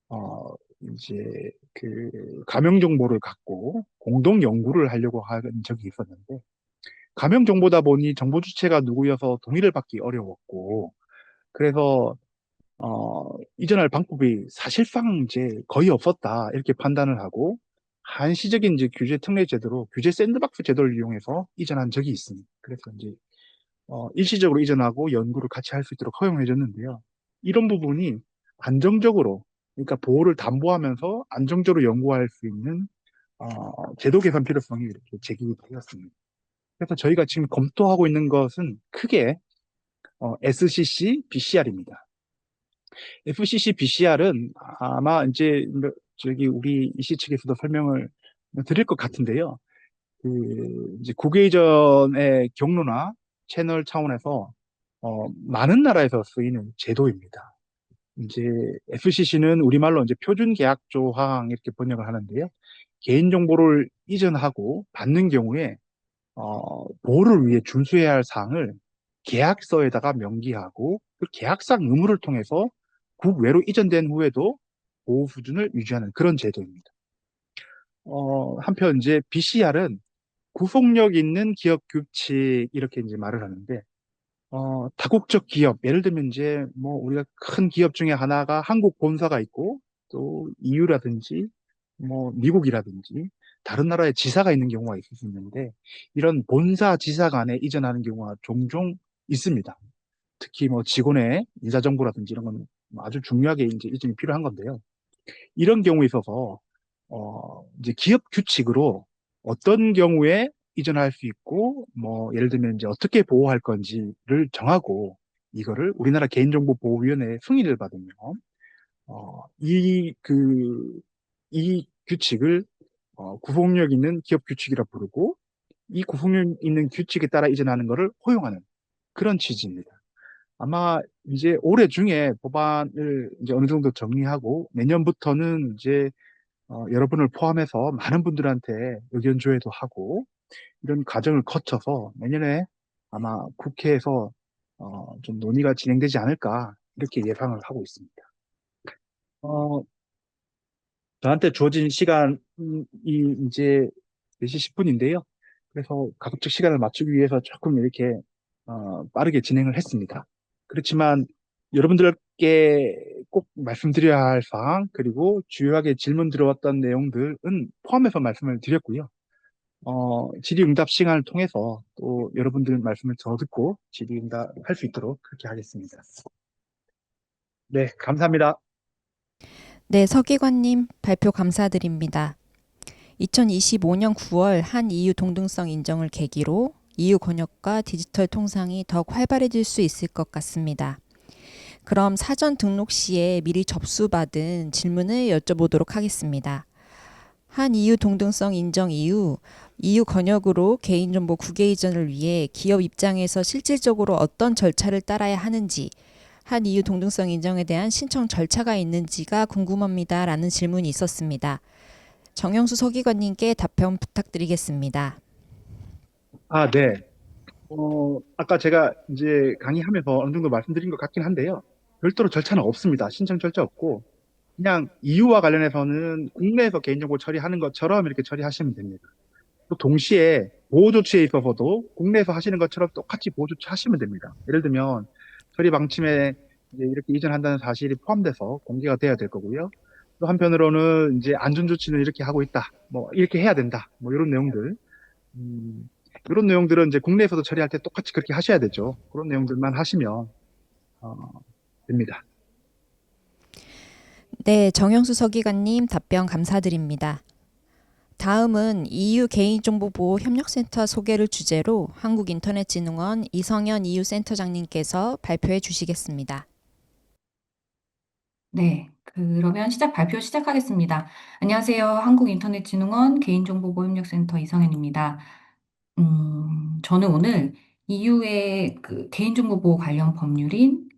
어, 이제 그 가명 정보를 갖고 공동 연구를 하려고 한 적이 있었는데 가명 정보다 보니 정보 주체가 누구여서 동의를 받기 어려웠고 그래서 이전할 방법이 사실상 이제 거의 없었다 이렇게 판단을 하고 한시적인 이제 규제 특례 제도로 규제 샌드박스 제도를 이용해서 이전한 적이 있습니다. 그래서 이제 일시적으로 이전하고 연구를 같이 할 수 있도록 허용해 줬는데요. 이런 부분이 안정적으로, 그러니까 보호를 담보하면서 안정적으로 연구할 수 있는 제도 개선 필요성이 이렇게 제기되었습니다. 그래서 저희가 지금 검토하고 있는 것은 크게 SCC, BCR입니다. FCC, BCR은 아마 이제 저기 우리 이씨 측에서도 설명을 드릴 것 같은데요. 그 이제 국외이전의 경로나 채널 차원에서 많은 나라에서 쓰이는 제도입니다. 이제 FCC는 우리말로 이제 표준 계약 조항 이렇게 번역을 하는데요. 개인정보를 이전하고 받는 경우에 보호를 위해 준수해야 할 사항을 계약서에다가 명기하고 그 계약상 의무를 통해서 국외로 이전된 후에도 보호 수준을 유지하는 그런 제도입니다. 한편 이제 BCR은 구속력 있는 기업 규칙 이렇게 이제 말을 하는데 다국적 기업 예를 들면 이제 뭐 우리가 큰 기업 중에 하나가 한국 본사가 있고 또 EU라든지 뭐 미국이라든지 다른 나라에 지사가 있는 경우가 있을 수 있는데 이런 본사 지사 간에 이전하는 경우가 종종 있습니다. 특히 뭐 직원의 인사정보라든지 이런 건 아주 중요하게 이제 이전이 필요한 건데요. 이런 경우에 있어서 이제 기업 규칙으로 어떤 경우에 이전할 수 있고 뭐 예를 들면 이제 어떻게 보호할 건지를 정하고 이거를 우리나라 개인정보보호위원회의 승인을 받으면 이 규칙을 구속력 있는 기업 규칙이라 부르고 이 구속력 있는 규칙에 따라 이전하는 것을 허용하는 그런 취지입니다. 아마 이제 올해 중에 법안을 이제 어느 정도 정리하고 내년부터는 이제 여러분을 포함해서 많은 분들한테 의견 조회도 하고 이런 과정을 거쳐서 내년에 아마 국회에서 좀 논의가 진행되지 않을까 이렇게 예상을 하고 있습니다. 어, 저한테 주어진 시간이 이제 4시 10분인데요. 그래서 가급적 시간을 맞추기 위해서 조금 이렇게 빠르게 진행을 했습니다. 그렇지만 여러분들께 꼭 말씀드려야 할 사항, 그리고 주요하게 질문 들어왔던 내용들은 포함해서 말씀을 드렸고요. 질의응답 시간을 통해서 또 여러분들 말씀을 더 듣고 질의응답 할 수 있도록 그렇게 하겠습니다. 네, 감사합니다. 네, 서기관님 발표 감사드립니다. 2025년 9월 한 EU 동등성 인정을 계기로 EU 권역과 디지털 통상이 더욱 활발해질 수 있을 것 같습니다. 그럼 사전 등록 시에 미리 접수받은 질문을 여쭤보도록 하겠습니다. 한 EU 동등성 인정 이후 EU 권역으로 개인정보 국외 이전을 위해 기업 입장에서 실질적으로 어떤 절차를 따라야 하는지, 한 EU 동등성 인정에 대한 신청 절차가 있는지가 궁금합니다. 라는 질문이 있었습니다. 정영수 서기관님께 답변 부탁드리겠습니다. 네. 아까 제가 이제 강의하면서 어느 정도 말씀드린 것 같긴 한데요. 별도로 절차는 없습니다. 신청 절차 없고, 그냥 EU와 관련해서는 국내에서 개인정보 처리하는 것처럼 이렇게 처리하시면 됩니다. 또 동시에 보호조치에 있어서도 국내에서 하시는 것처럼 똑같이 보호조치 하시면 됩니다. 예를 들면, 처리 방침에 이제 이렇게 이전한다는 사실이 포함돼서 공개가 돼야 될 거고요. 또 한편으로는 이제 안전조치는 이렇게 하고 있다. 뭐, 이렇게 해야 된다. 뭐, 이런 내용들. 이런 내용들은 이제 국내에서도 처리할 때 똑같이 그렇게 하셔야 되죠. 그런 내용들만 하시면 됩니다. 네, 정영수 서기관님 답변 감사드립니다. 다음은 EU 개인정보보호 협력센터 소개를 주제로 한국인터넷진흥원 이성현 EU 센터장님께서 발표해 주시겠습니다. 네, 그러면 발표 시작하겠습니다. 안녕하세요. 한국인터넷진흥원 개인정보보호협력센터 이성현입니다. 저는 오늘 EU의 그 개인정보보호 관련 법률인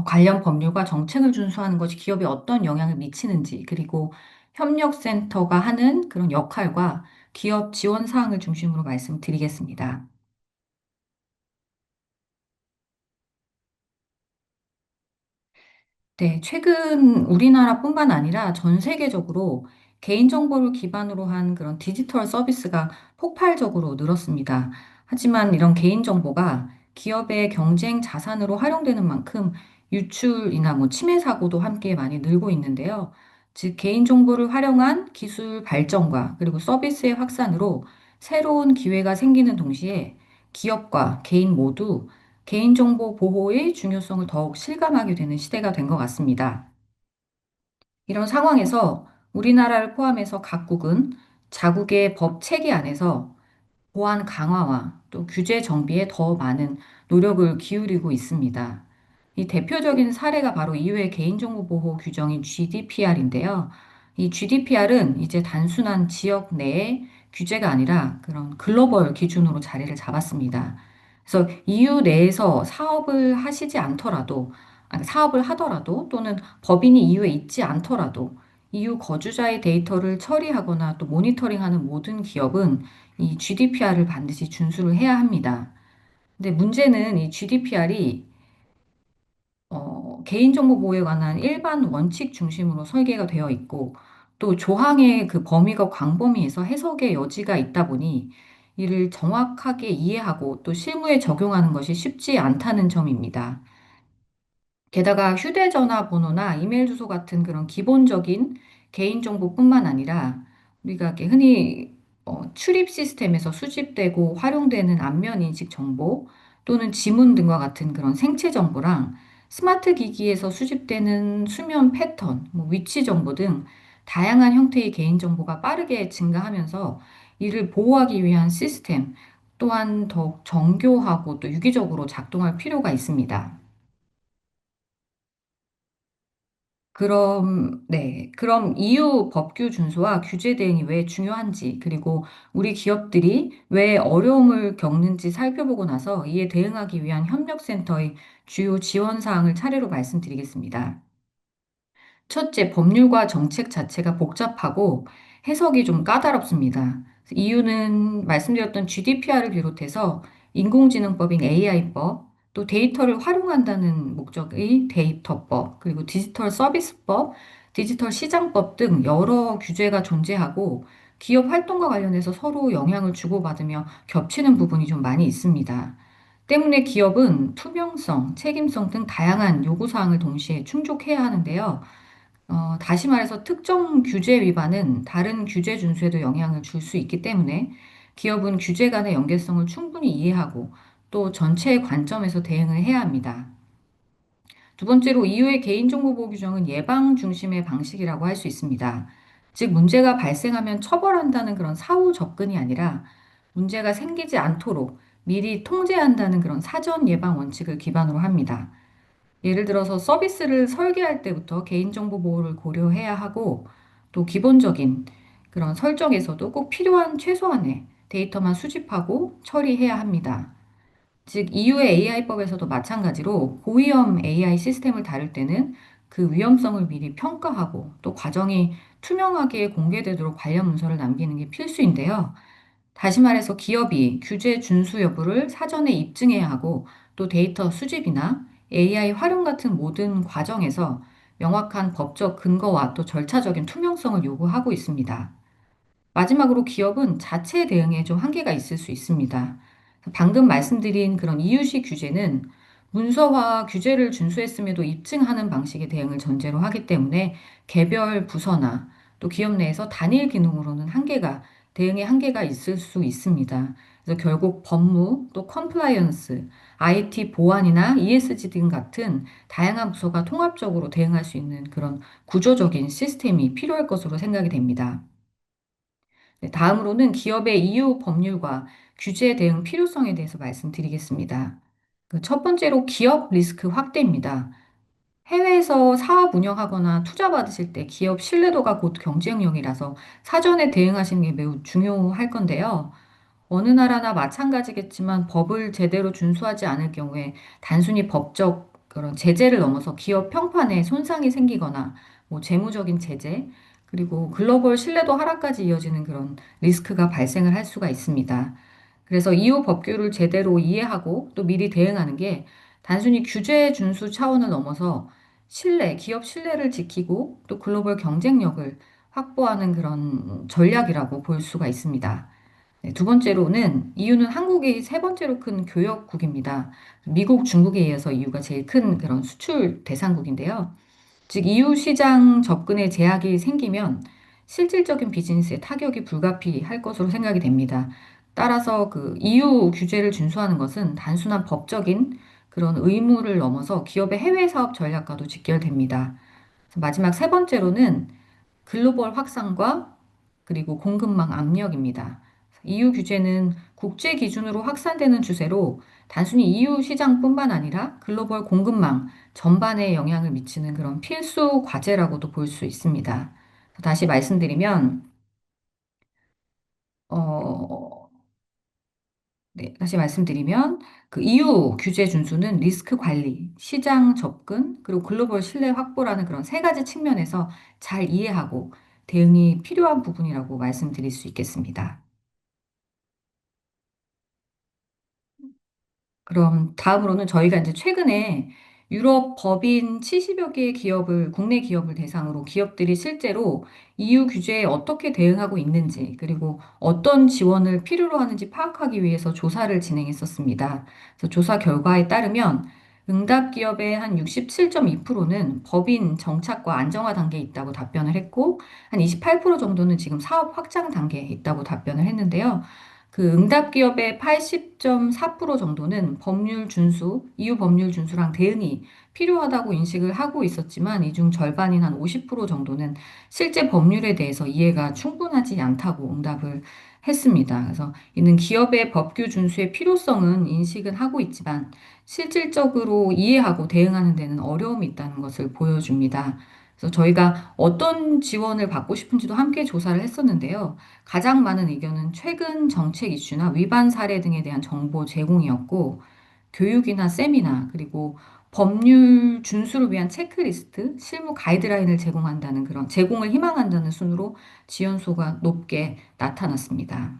관련 법률과 정책을 준수하는 것이 기업에 어떤 영향을 미치는지, 그리고 협력센터가 하는 그런 역할과 기업 지원 사항을 중심으로 말씀드리겠습니다. 네, 최근 우리나라뿐만 아니라 전 세계적으로 개인정보를 기반으로 한 그런 디지털 서비스가 폭발적으로 늘었습니다. 하지만 이런 개인정보가 기업의 경쟁 자산으로 활용되는 만큼 유출이나 뭐 침해 사고도 함께 많이 늘고 있는데요. 즉, 개인정보를 활용한 기술 발전과 그리고 서비스의 확산으로 새로운 기회가 생기는 동시에 기업과 개인 모두 개인정보 보호의 중요성을 더욱 실감하게 되는 시대가 된 것 같습니다. 이런 상황에서 우리나라를 포함해서 각국은 자국의 법 체계 안에서 보안 강화와 또 규제 정비에 더 많은 노력을 기울이고 있습니다. 이 대표적인 사례가 바로 EU의 개인정보 보호 규정인 GDPR인데요. 이 GDPR은 이제 단순한 지역 내의 규제가 아니라 그런 글로벌 기준으로 자리를 잡았습니다. 그래서 EU 내에서 사업을 하시지 않더라도, 아니, 사업을 하더라도 또는 법인이 EU에 있지 않더라도 EU 거주자의 데이터를 처리하거나 또 모니터링하는 모든 기업은 이 GDPR을 반드시 준수를 해야 합니다. 근데 문제는 이 GDPR이 개인정보 보호에 관한 일반 원칙 중심으로 설계가 되어 있고 또 조항의 그 범위가 광범위해서 해석의 여지가 있다 보니 이를 정확하게 이해하고 또 실무에 적용하는 것이 쉽지 않다는 점입니다. 게다가 휴대전화 번호나 이메일 주소 같은 그런 기본적인 개인정보뿐만 아니라 우리가 이렇게 흔히 출입 시스템에서 수집되고 활용되는 안면 인식 정보 또는 지문 등과 같은 그런 생체 정보랑 스마트 기기에서 수집되는 수면 패턴, 뭐 위치 정보 등 다양한 형태의 개인정보가 빠르게 증가하면서 이를 보호하기 위한 시스템 또한 더욱 정교하고 또 유기적으로 작동할 필요가 있습니다. 그럼 EU 법규 준수와 규제 대응이 왜 중요한지, 그리고 우리 기업들이 왜 어려움을 겪는지 살펴보고 나서 이에 대응하기 위한 협력센터의 주요 지원 사항을 차례로 말씀드리겠습니다. 첫째, 법률과 정책 자체가 복잡하고 해석이 좀 까다롭습니다. 이유는 말씀드렸던 GDPR을 비롯해서 인공지능법인 AI법, 또 데이터를 활용한다는 목적의 데이터법, 그리고 디지털 서비스법, 디지털 시장법 등 여러 규제가 존재하고 기업 활동과 관련해서 서로 영향을 주고받으며 겹치는 부분이 좀 많이 있습니다. 때문에 기업은 투명성, 책임성 등 다양한 요구사항을 동시에 충족해야 하는데요. 다시 말해서 특정 규제 위반은 다른 규제 준수에도 영향을 줄 수 있기 때문에 기업은 규제 간의 연계성을 충분히 이해하고 또 전체의 관점에서 대응을 해야 합니다. 두 번째로 EU의 개인정보보호 규정은 예방 중심의 방식이라고 할 수 있습니다. 즉, 문제가 발생하면 처벌한다는 그런 사후 접근이 아니라 문제가 생기지 않도록 미리 통제한다는 그런 사전 예방 원칙을 기반으로 합니다. 예를 들어서 서비스를 설계할 때부터 개인정보 보호를 고려해야 하고 또 기본적인 그런 설정에서도 꼭 필요한 최소한의 데이터만 수집하고 처리해야 합니다. 즉, EU의 AI법에서도 마찬가지로 고위험 AI 시스템을 다룰 때는 그 위험성을 미리 평가하고 또 과정이 투명하게 공개되도록 관련 문서를 남기는 게 필수인데요. 다시 말해서 기업이 규제 준수 여부를 사전에 입증해야 하고 또 데이터 수집이나 AI 활용 같은 모든 과정에서 명확한 법적 근거와 또 절차적인 투명성을 요구하고 있습니다. 마지막으로 기업은 자체 대응에 좀 한계가 있을 수 있습니다. 방금 말씀드린 그런 이유식 규제는 문서화 규제를 준수했음에도 입증하는 방식의 대응을 전제로 하기 때문에 개별 부서나 또 기업 내에서 단일 기능으로는 대응의 한계가 있을 수 있습니다. 그래서 결국 법무, 또 컴플라이언스, IT 보안이나 ESG 등 같은 다양한 부서가 통합적으로 대응할 수 있는 그런 구조적인 시스템이 필요할 것으로 생각이 됩니다. 네, 다음으로는 기업의 EU 법률과 규제 대응 필요성에 대해서 말씀드리겠습니다. 첫 번째로 기업 리스크 확대입니다. 해외에서 사업 운영하거나 투자 받으실 때 기업 신뢰도가 곧 경쟁력이라서 사전에 대응하시는 게 매우 중요할 건데요. 어느 나라나 마찬가지겠지만 법을 제대로 준수하지 않을 경우에 단순히 법적 그런 제재를 넘어서 기업 평판에 손상이 생기거나 뭐 재무적인 제재 그리고 글로벌 신뢰도 하락까지 이어지는 그런 리스크가 발생을 할 수가 있습니다. 그래서 EU 법규를 제대로 이해하고 또 미리 대응하는 게 단순히 규제 준수 차원을 넘어서 기업 신뢰를 지키고 또 글로벌 경쟁력을 확보하는 그런 전략이라고 볼 수가 있습니다. 네, 두 번째로는 EU는 한국이 세 번째로 큰 교역국입니다. 미국, 중국에 이어서 EU가 제일 큰 그런 수출 대상국인데요. 즉, EU 시장 접근에 제약이 생기면 실질적인 비즈니스에 타격이 불가피할 것으로 생각이 됩니다. 따라서 그 EU 규제를 준수하는 것은 단순한 법적인 그런 의무를 넘어서 기업의 해외 사업 전략과도 직결됩니다. 마지막 세 번째로는 글로벌 확산과 그리고 공급망 압력입니다. EU 규제는 국제 기준으로 확산되는 추세로 단순히 EU 시장뿐만 아니라 글로벌 공급망 전반에 영향을 미치는 그런 필수 과제라고도 볼 수 있습니다. 다시 말씀드리면, 어, 네, 다시 말씀드리면, 그 EU 규제 준수는 리스크 관리, 시장 접근, 그리고 글로벌 신뢰 확보라는 그런 세 가지 측면에서 잘 이해하고 대응이 필요한 부분이라고 말씀드릴 수 있겠습니다. 그럼 다음으로는 저희가 이제 최근에 유럽 법인 70여 개의 기업을, 국내 기업을 대상으로 기업들이 실제로 EU 규제에 어떻게 대응하고 있는지, 그리고 어떤 지원을 필요로 하는지 파악하기 위해서 조사를 진행했었습니다. 그래서 조사 결과에 따르면 응답 기업의 한 67.2%는 법인 정착과 안정화 단계에 있다고 답변을 했고, 한 28% 정도는 지금 사업 확장 단계에 있다고 답변을 했는데요. 그 응답 기업의 80.4% 정도는 법률 준수, EU 법률 준수랑 대응이 필요하다고 인식을 하고 있었지만 이 중 절반인 한 50% 정도는 실제 법률에 대해서 이해가 충분하지 않다고 응답을 했습니다. 그래서 이는 기업의 법규 준수의 필요성은 인식은 하고 있지만 실질적으로 이해하고 대응하는 데는 어려움이 있다는 것을 보여줍니다. 그래서 저희가 어떤 지원을 받고 싶은지도 함께 조사를 했었는데요. 가장 많은 의견은 최근 정책 이슈나 위반 사례 등에 대한 정보 제공이었고, 교육이나 세미나, 그리고 법률 준수를 위한 체크리스트, 실무 가이드라인을 제공한다는 그런 제공을 희망한다는 순으로 지원소가 높게 나타났습니다.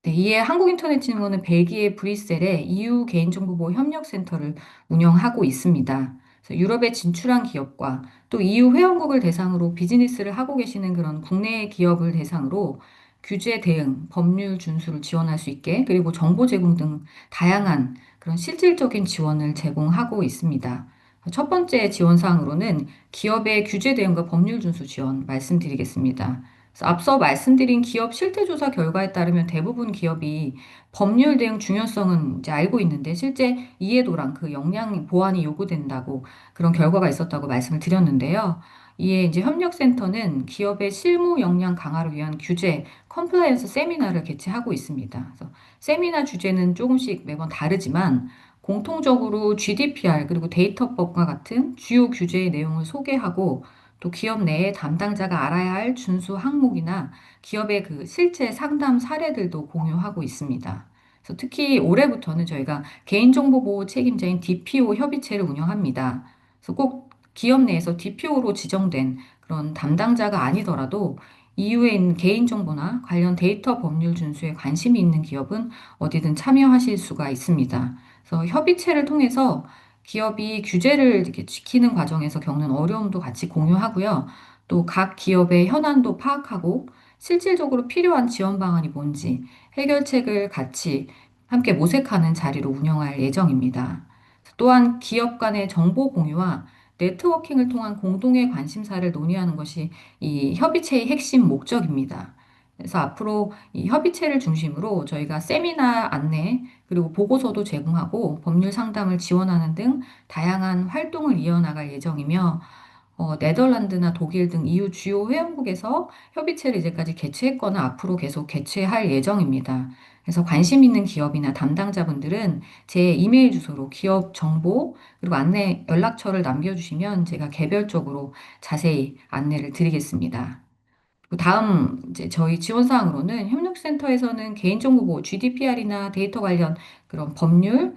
네, 이에 한국인터넷진흥원은 벨기에 브뤼셀에 EU 개인정보보호 협력센터를 운영하고 있습니다. 그래서 유럽에 진출한 기업과 또 EU 회원국을 대상으로 비즈니스를 하고 계시는 그런 국내 기업을 대상으로 규제 대응, 법률 준수를 지원할 수 있게 그리고 정보 제공 등 다양한 그런 실질적인 지원을 제공하고 있습니다. 첫 번째 지원 사항으로는 기업의 규제 대응과 법률 준수 지원 말씀드리겠습니다. 그래서 앞서 말씀드린 기업 실태조사 결과에 따르면 대부분 기업이 법률 대응 중요성은 이제 알고 있는데 실제 이해도랑 그 역량 보완이 요구된다고 그런 결과가 있었다고 말씀을 드렸는데요. 이에 이제 협력센터는 기업의 실무 역량 강화를 위한 규제, 컴플라이언스 세미나를 개최하고 있습니다. 그래서 세미나 주제는 조금씩 매번 다르지만 공통적으로 GDPR 그리고 데이터법과 같은 주요 규제의 내용을 소개하고 또 기업 내에 담당자가 알아야 할 준수 항목이나 기업의 그 실제 상담 사례들도 공유하고 있습니다. 그래서 특히 올해부터는 저희가 개인정보보호 책임자인 DPO 협의체를 운영합니다. 그래서 꼭 기업 내에서 DPO로 지정된 그런 담당자가 아니더라도 이후에 있는 개인정보나 관련 데이터 법률 준수에 관심이 있는 기업은 어디든 참여하실 수가 있습니다. 그래서 협의체를 통해서 기업이 규제를 이렇게 지키는 과정에서 겪는 어려움도 같이 공유하고요. 또 각 기업의 현안도 파악하고 실질적으로 필요한 지원 방안이 뭔지 해결책을 같이 함께 모색하는 자리로 운영할 예정입니다. 또한 기업 간의 정보 공유와 네트워킹을 통한 공동의 관심사를 논의하는 것이 이 협의체의 핵심 목적입니다. 그래서 앞으로 이 협의체를 중심으로 저희가 세미나 안내, 그리고 보고서도 제공하고 법률 상담을 지원하는 등 다양한 활동을 이어나갈 예정이며, 네덜란드나 독일 등 EU 주요 회원국에서 협의체를 이제까지 개최했거나 앞으로 계속 개최할 예정입니다. 그래서 관심 있는 기업이나 담당자분들은 제 이메일 주소로 기업 정보 그리고 안내 연락처를 남겨주시면 제가 개별적으로 자세히 안내를 드리겠습니다. 그 다음 이제 저희 지원 사항으로는 협력센터에서는 개인정보보호 GDPR이나 데이터 관련 그런 법률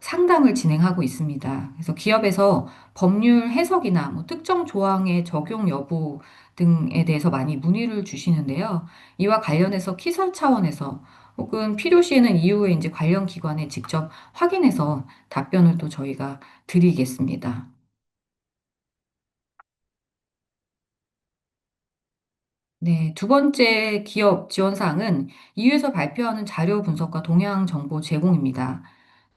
상담을 진행하고 있습니다. 그래서 기업에서 법률 해석이나 뭐 특정 조항의 적용 여부 등에 대해서 많이 문의를 주시는데요. 이와 관련해서 키사 차원에서 혹은 필요시에는 이후에 이제 관련 기관에 직접 확인해서 답변을 또 저희가 드리겠습니다. 네, 두 번째 기업 지원 사항은 EU에서 발표하는 자료 분석과 동향 정보 제공입니다.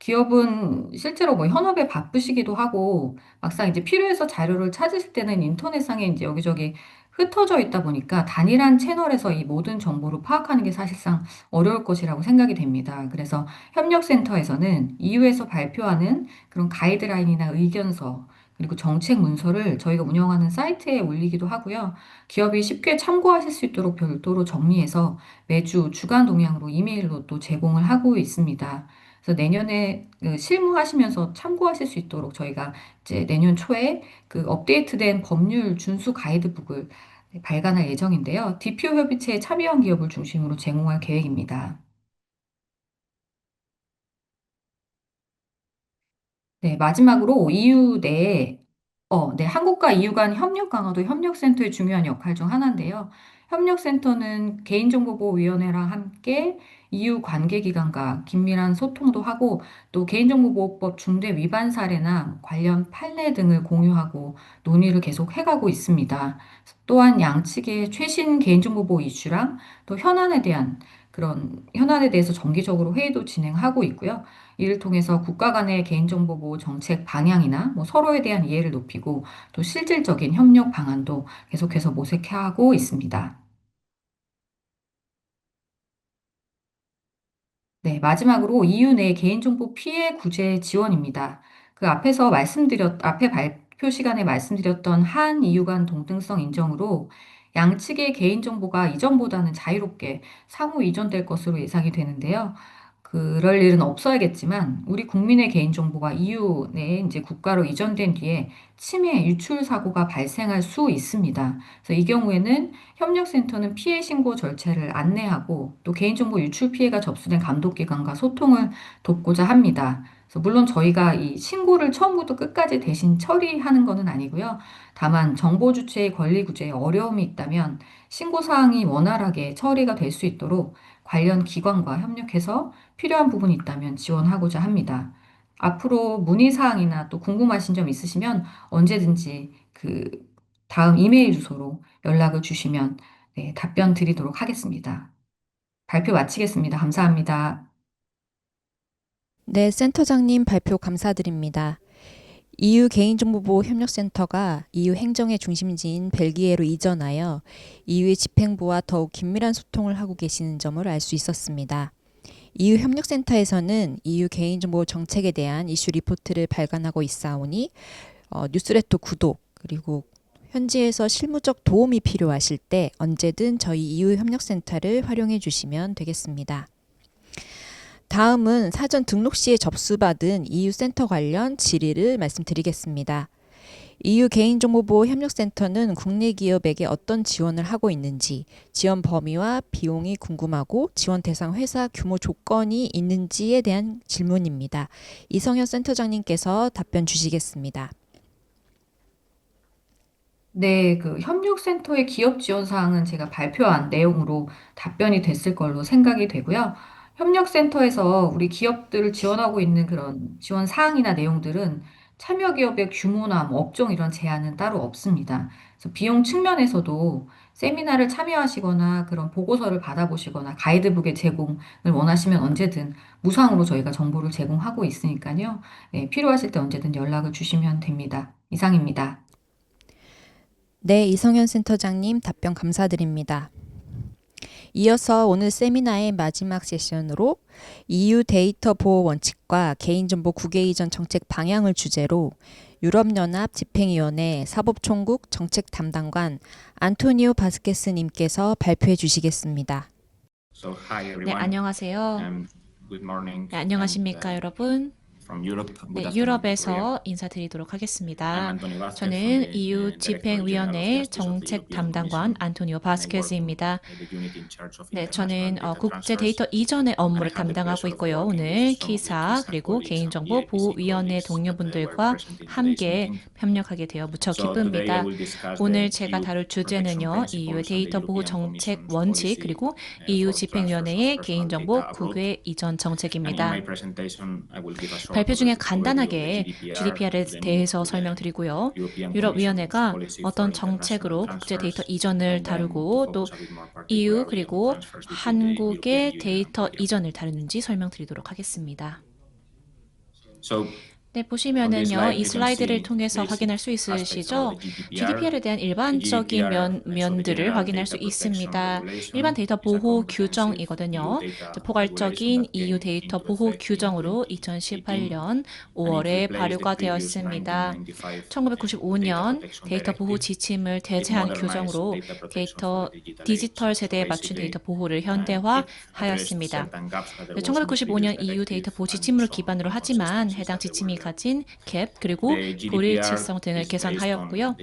기업은 실제로 뭐 현업에 바쁘시기도 하고 막상 이제 필요해서 자료를 찾으실 때는 인터넷상에 이제 여기저기 흩어져 있다 보니까 단일한 채널에서 이 모든 정보를 파악하는 게 사실상 어려울 것이라고 생각이 됩니다. 그래서 협력센터에서는 EU에서 발표하는 그런 가이드라인이나 의견서 그리고 정책 문서를 저희가 운영하는 사이트에 올리기도 하고요. 기업이 쉽게 참고하실 수 있도록 별도로 정리해서 매주 주간 동향으로 이메일로 또 제공을 하고 있습니다. 그래서 내년에 실무하시면서 참고하실 수 있도록 저희가 이제 내년 초에 그 업데이트된 법률 준수 가이드북을 발간할 예정인데요. DPO 협의체에 참여한 기업을 중심으로 제공할 계획입니다. 네, 마지막으로 EU 내에 네, 한국과 EU 간 협력 강화도 협력센터의 중요한 역할 중 하나인데요. 협력센터는 개인정보보호위원회랑 함께 EU 관계기관과 긴밀한 소통도 하고 또 개인정보보호법 중대 위반 사례나 관련 판례 등을 공유하고 논의를 계속 해가고 있습니다. 또한 양측의 최신 개인정보보호 이슈랑 또 현안에 대한 그런 현안에 대해서 정기적으로 회의도 진행하고 있고요. 이를 통해서 국가 간의 개인정보 보호 정책 방향이나 뭐 서로에 대한 이해를 높이고 또 실질적인 협력 방안도 계속해서 모색하고 있습니다. 네, 마지막으로 EU 내 개인정보 피해 구제 지원입니다. 그 앞에 발표 시간에 말씀드렸던 한 EU 간 동등성 인정으로 양측의 개인정보가 이전보다는 자유롭게 상호 이전될 것으로 예상이 되는데요. 그럴 일은 없어야겠지만 우리 국민의 개인정보가 EU 내 이제 국가로 이전된 뒤에 침해, 유출 사고가 발생할 수 있습니다. 그래서 이 경우에는 협력센터는 피해 신고 절차를 안내하고 또 개인정보 유출 피해가 접수된 감독기관과 소통을 돕고자 합니다. 그래서 물론 저희가 이 신고를 처음부터 끝까지 대신 처리하는 것은 아니고요. 다만 정보 주체의 권리 구제에 어려움이 있다면 신고 사항이 원활하게 처리가 될 수 있도록 관련 기관과 협력해서 필요한 부분이 있다면 지원하고자 합니다. 앞으로 문의 사항이나 또 궁금하신 점 있으시면 언제든지 그 다음 이메일 주소로 연락을 주시면 네, 답변 드리도록 하겠습니다. 발표 마치겠습니다. 감사합니다. 네, 센터장님 발표 감사드립니다. EU 개인정보보호 협력센터가 EU 행정의 중심지인 벨기에로 이전하여 EU의 집행부와 더욱 긴밀한 소통을 하고 계시는 점을 알 수 있었습니다. EU 협력센터에서는 EU 개인정보 정책에 대한 이슈 리포트를 발간하고 있사오니 뉴스레터 구독 그리고 현지에서 실무적 도움이 필요하실 때 언제든 저희 EU 협력센터를 활용해 주시면 되겠습니다. 다음은 사전 등록 시에 접수받은 EU 센터 관련 질의를 말씀드리겠습니다. EU 개인정보보호 협력센터는 국내 기업에게 어떤 지원을 하고 있는지, 지원 범위와 비용이 궁금하고 지원 대상 회사 규모 조건이 있는지에 대한 질문입니다. 이성현 센터장님께서 답변 주시겠습니다. 네, 그 협력센터의 기업 지원 사항은 제가 발표한 내용으로 답변이 됐을 걸로 생각이 되고요. 협력센터에서 우리 기업들을 지원하고 있는 그런 지원 사항이나 내용들은 참여 기업의 규모나 뭐 업종 이런 제한은 따로 없습니다. 그래서 비용 측면에서도 세미나를 참여하시거나 그런 보고서를 받아보시거나 가이드북의 제공을 원하시면 언제든 무상으로 저희가 정보를 제공하고 있으니까요. 네, 필요하실 때 언제든 연락을 주시면 됩니다. 이상입니다. 네, 이성현 센터장님 답변 감사드립니다. 이어서 오늘 세미나의 마지막 세션으로 EU 데이터 보호 원칙과 개인정보 국외 이전 정책 방향을 주제로 유럽연합 집행위원회 사법총국 정책 담당관 안토니오 바스케스님께서 발표해 주시겠습니다. 네, 안녕하세요. 네, 안녕하십니까, 여러분. 네, 유럽에서 인사드리도록 하겠습니다. 저는 EU 집행위원회 정책 담당관 안토니오 바스케스입니다. 네, 저는 국제 데이터 이전의 업무를 담당하고 있고요. 오늘 기사 그리고 개인정보 보호위원회 동료분들과 함께 협력하게 되어 무척 기쁩니다. 오늘 제가 다룰 주제는요, EU의 데이터 보호 정책 원칙 그리고 EU 집행위원회의 개인정보 국외 이전 정책입니다. 발표 중에 간단하게 GDPR에 대해서 설명드리고요. 유럽위원회가 어떤 정책으로 국제 데이터 이전을 다루고 또 EU 그리고 한국의 데이터 이전을 다루는지 설명드리도록 하겠습니다. 네, 보시면은요, 이 슬라이드를 통해서 확인할 수 있으시죠? GDPR에 대한 일반적인 면들을 확인할 수 있습니다. 일반 데이터 보호 규정이거든요. 포괄적인 EU 데이터 보호 규정으로 2018년 5월에 발효가 되었습니다. 1995년 데이터 보호 지침을 대체한 규정으로 디지털 세대에 맞춘 데이터 보호를 현대화하였습니다. 1995년 EU 데이터 보호 지침을 기반으로 하지만 해당 지침이 가진 갭 그리고 불일치성 등을 개선하였고요.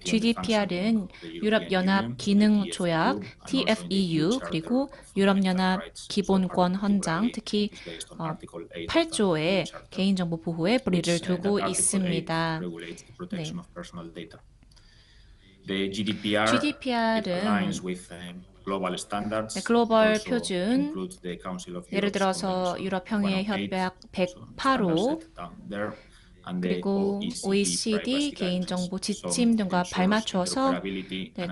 GDPR은 유럽연합 기능 조약 TFEU 그리고 유럽연합 기본권 헌장 특히 8조의 개인정보 보호에 뿌리를 두고 있습니다. 네. GDPR은 글로벌 표준, 예를 들어서 유럽협의회협약 108호, 그리고 OECD 개인정보 지침 등과 발맞추어서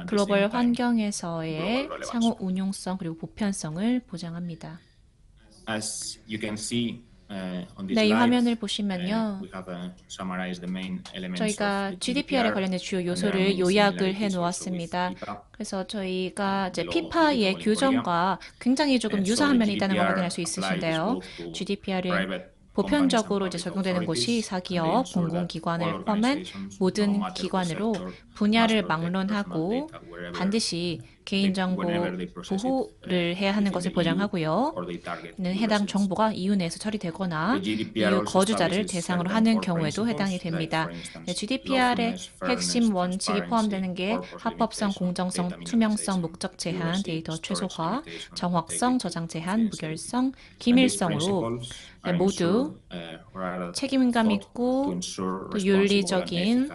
글로벌 환경에서의 상호 운용성 그리고 보편성을 보장합니다. 네, 이 화면을 보시면요. 저희가 GDPR에 관련된 주요 요소를 요약을 해 놓았습니다. 그래서 저희가 이제 피파의 규정과 굉장히 조금 유사한 면이 있다는 걸 확인할 수 있으신데요. GDPR은 보편적으로 이제 적용되는 곳이 사기업, 공공기관을 포함한 모든 기관으로 분야를 막론하고 반드시 개인정보 보호를 해야 하는 것을 보장하고요. 해당 정보가 EU 내에서 처리되거나 EU 거주자를 대상으로 하는 경우에도 해당이 됩니다. GDPR의 핵심 원칙이 포함되는 게 합법성, 공정성, 투명성, 목적 제한, 데이터 최소화, 정확성, 저장 제한, 무결성, 기밀성으로 모두 책임감 있고 또 윤리적인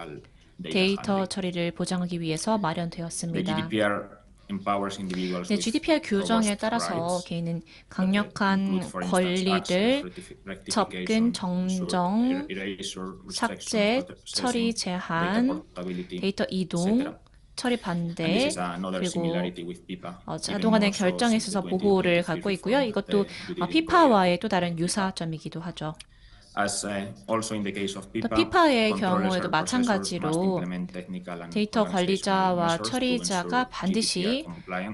데이터 처리를 보장하기 위해서 마련되었습니다. 네, GDPR 규정에 따라서 개인은 강력한 권리를 접근, 정정, 삭제, 처리 제한, 데이터 이동, 처리 반대, 그리고 자동화된 결정에 있어서 보호를 갖고 있고요. 이것도 피파와의 또 다른 유사점이기도 하죠. 또 피파의 경우에도 마찬가지로 데이터 관리자와 처리자가 반드시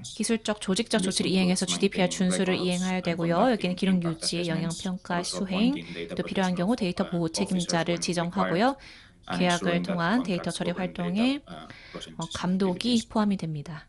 기술적, 조직적 조치를 이행해서 GDPR 준수를 이행해야 되고요. 여기는 기록 유지, 영향평가, 수행, 또 필요한 경우 데이터 보호 책임자를 지정하고요. 계약을 통한 데이터 처리 활동에 감독이 포함이 됩니다.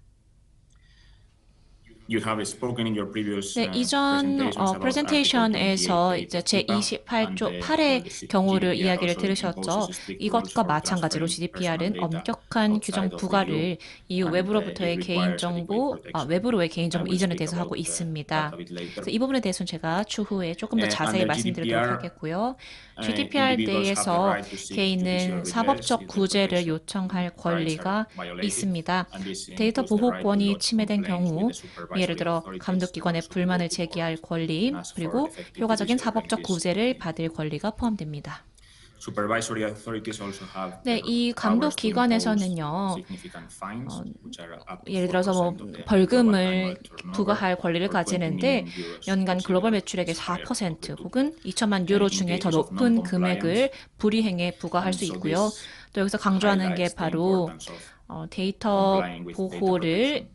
네, 이전 프레젠테이션에서 이제 제28조 8의 경우를 이야기를 들으셨죠. 이것과 마찬가지로 GDPR은 엄격한 규정 부과를 EU 외부로부터의 개인정보, 외부로의 개인정보 이전에 대해서 하고 있습니다. 그래서 이 부분에 대해서는 제가 추후에 조금 더 자세히 말씀드리도록 하겠고요. GDPR 내에서 개인은 사법적 구제를 요청할 권리가 있습니다. 데이터 보호권이 침해된 경우 예를 들어 감독기관에 불만을 제기할 권리 그리고 효과적인 사법적 구제를 받을 권리가 포함됩니다. 네, 이 감독기관에서는요, 예를 들어서 벌금을 부과할 권리를 가지는데 연간 글로벌 매출액의 4% 혹은 2천만 유로 중에 더 높은 금액을 불이행에 부과할 수 있고요. 또 여기서 강조하는 게 바로 데이터 보호를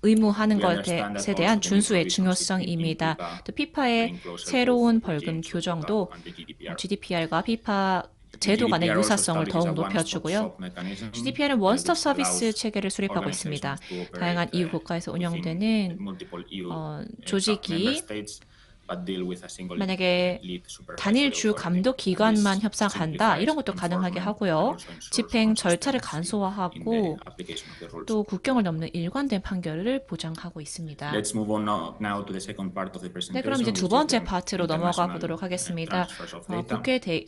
의무하는 것에 대한 준수의 중요성입니다. 또 피파의 새로운 벌금 규정도 GDPR과 피파 제도 간의 유사성을 더욱 높여주고요. GDPR은 원스톱 서비스 체계를 수립하고 있습니다. 다양한 EU 국가에서 운영되는 조직이 만약에 단일 주 감독 기관만 협상한다 이런 것도 가능하게 하고요. 집행 절차를 간소화하고 또 국경을 넘는 일관된 판결을 보장하고 있습니다. 네, 그럼 이제 두 번째 파트로 넘어가 보도록 하겠습니다.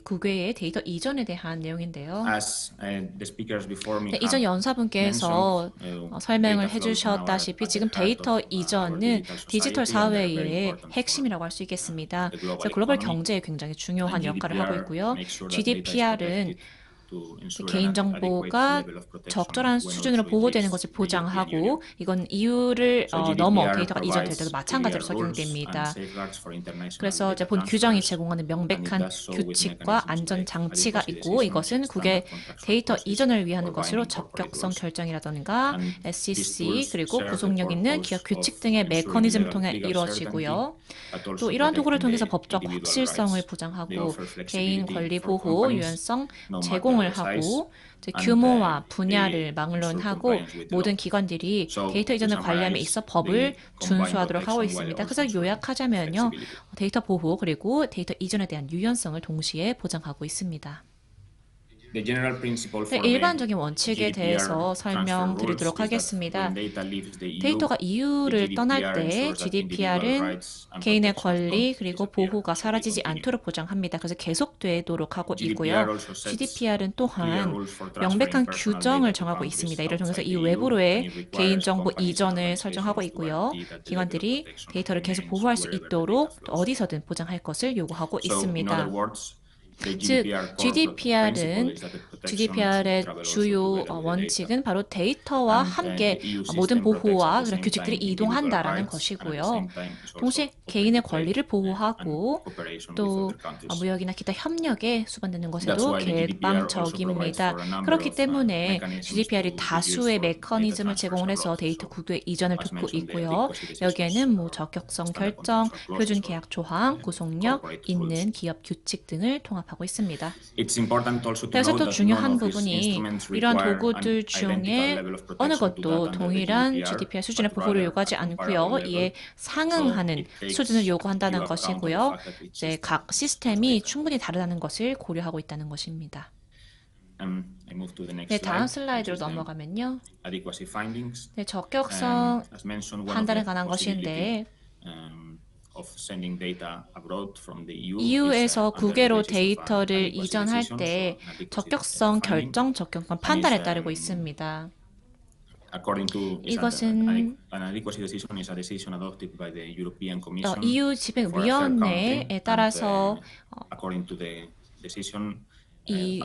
국외의 데이터 이전에 대한 내용인데요. 네, 이전 연사분께서 설명을 해주셨다시피 지금 데이터 이전은 디지털 사회의 핵심이라고 할 수 있겠습니다. 그래서 글로벌 경제에 굉장히 중요한 역할을 하고 있고요. GDPR은 개인정보가 적절한 수준으로 보호되는 것을 보장하고 이건 EU를 넘어 데이터가 이전될 때도 마찬가지로 적용됩니다. 그래서 이제 본 규정이 제공하는 명백한 규칙과 안전 장치가 있고 이것은 국외 데이터 이전을 위한 것으로 적격성 결정이라던가 SCC 그리고 구속력 있는 기업 규칙 등의 메커니즘을 통해 이루어지고요. 또 이러한 도구를 통해서 법적 확실성을 보장하고 개인 권리 보호, 유연성 제공을 하고 규모와 분야를 막론하고 모든 기관들이 데이터 이전을 관리함에 있어 법을 준수하도록 하고 있습니다. 그래서 요약하자면요. 데이터 보호 그리고 데이터 이전에 대한 유연성을 동시에 보장하고 있습니다. 네, 일반적인 원칙에 대해서 설명드리도록 하겠습니다. 데이터가 EU를 떠날 때 GDPR은 개인의 권리 그리고 보호가 사라지지 않도록 보장합니다. 그래서 계속되도록 하고 있고요. GDPR은 또한 명백한 규정을 정하고 있습니다. 이를 통해서 이 외부로의 개인정보 이전을 설정하고 있고요. 기관들이 데이터를 계속 보호할 수 있도록 어디서든 보장할 것을 요구하고 있습니다. 즉, GDPR의 주요 원칙은 바로 데이터와 함께 모든 보호와 그런 규칙들이 이동한다라는 것이고요. 동시에 개인의 권리를 보호하고 또 무역이나 기타 협력에 수반되는 것에도 개방적입니다. 그렇기 때문에 GDPR이 다수의 메커니즘을 제공을 해서 데이터 국외 이전을 돕고 있고요. 여기에는 뭐 적격성 결정, 표준 계약 조항, 구속력 있는 기업 규칙 등을 통합하고 있습니다. 그래서 또 중요한 부분이 이러한 도구들 중에 어느 것도 동일한 GDPR 수준의 보호를 요구하지 않고요. 이에 상응하는 수준을 요구한다는 것이고요. 이제 각 시스템이 충분히 다르다는 것을 고려하고 있다는 것입니다. 네, 다음 슬라이드로 넘어가면요. 네, 적격성 판단에 관한 것인데 EU에서 국외로 데이터를 이전할 때 적격성 결정, 적격성 판단에 따르고 있습니다. 이것은 EU 집행위원회에 따라서 이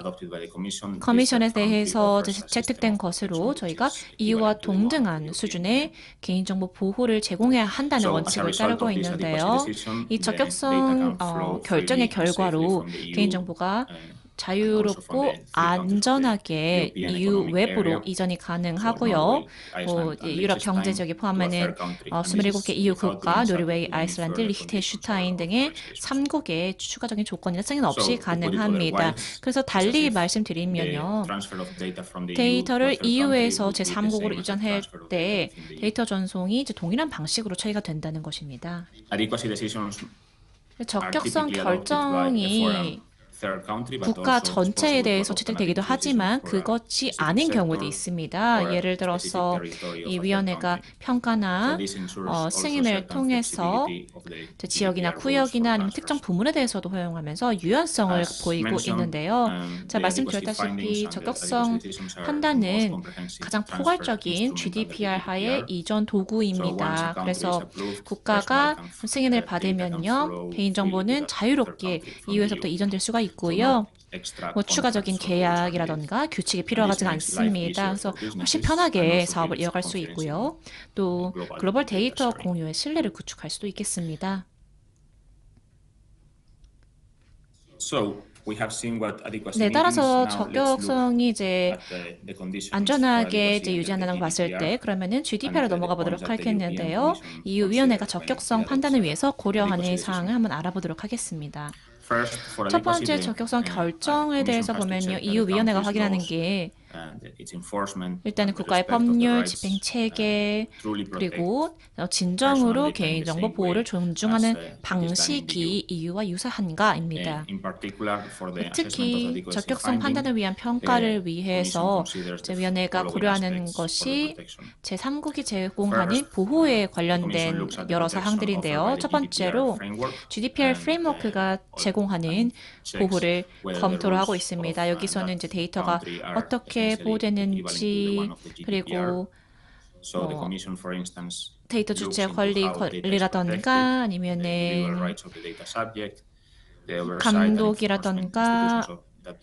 커미션에 대해서 채택된 것으로 저희가 EU와 동등한 수준의 개인정보 보호를 제공해야 한다는 원칙을 따르고 있는데요. 이 적격성 결정의 결과로 개인정보가 자유롭고 안전하게 EU 외부로 이전이 가능하고요. 유럽 경제 지역에 포함하는 27개 EU 국가, 노르웨이, 아이슬란드, 리히텐슈타인 등의 3국의 추가적인 조건이나 승인 없이 가능합니다. 그래서 달리 말씀드리면요. 데이터를 EU에서 제3국으로 이전할 때 데이터 전송이 이제 동일한 방식으로 처리가 된다는 것입니다. 적격성 결정이 국가 전체에 대해서 채택되기도 하지만 그것이 아닌 경우도 있습니다. 예를 들어서 이 위원회가 평가나 승인을 통해서 지역이나 구역이나 아니면 특정 부문에 대해서도 허용하면서 유연성을 보이고 있는데요. 제가 말씀드렸다시피 적격성 판단은 가장 포괄적인 GDPR 하의 이전 도구입니다. 그래서 국가가 승인을 받으면요. 개인정보는 자유롭게 EU에서부터 이전될 수가 있고요. 뭐 추가적인 계약이라던가 규칙이 필요하지 않습니다. 그래서 훨씬 편하게 사업을 이어갈 수 있고요. 또 글로벌 데이터 공유의 신뢰를 구축할 수도 있겠습니다. 네, 따라서 적격성이 이제 안전하게 이제 유지한다는 걸 봤을 때 그러면은 GDPR로 넘어가 보도록 하겠는데요. EU 위원회가 적격성 판단을 위해서 고려하는 사항을 한번 알아보도록 하겠습니다. 첫 번째 적격성 결정에 대해서 보면요. EU 위원회가 확인하는 게 일단은 국가의 법률, 집행 체계, 그리고 진정으로 개인정보 보호를 존중하는 방식이 EU와 유사한가입니다. 특히 적격성 판단을 위한 평가를 위해서 위원회가 고려하는 것이 제3국이 제공하는 보호에 관련된 여러 사항들인데요. 첫 번째로 GDPR 프레임워크가 제공하는 보호를 검토를 하고 있습니다. 여기서는 이제 데이터가 어떻게 보호되는지 그리고 데이터 주체 권리라던가 아니면은 감독이라던가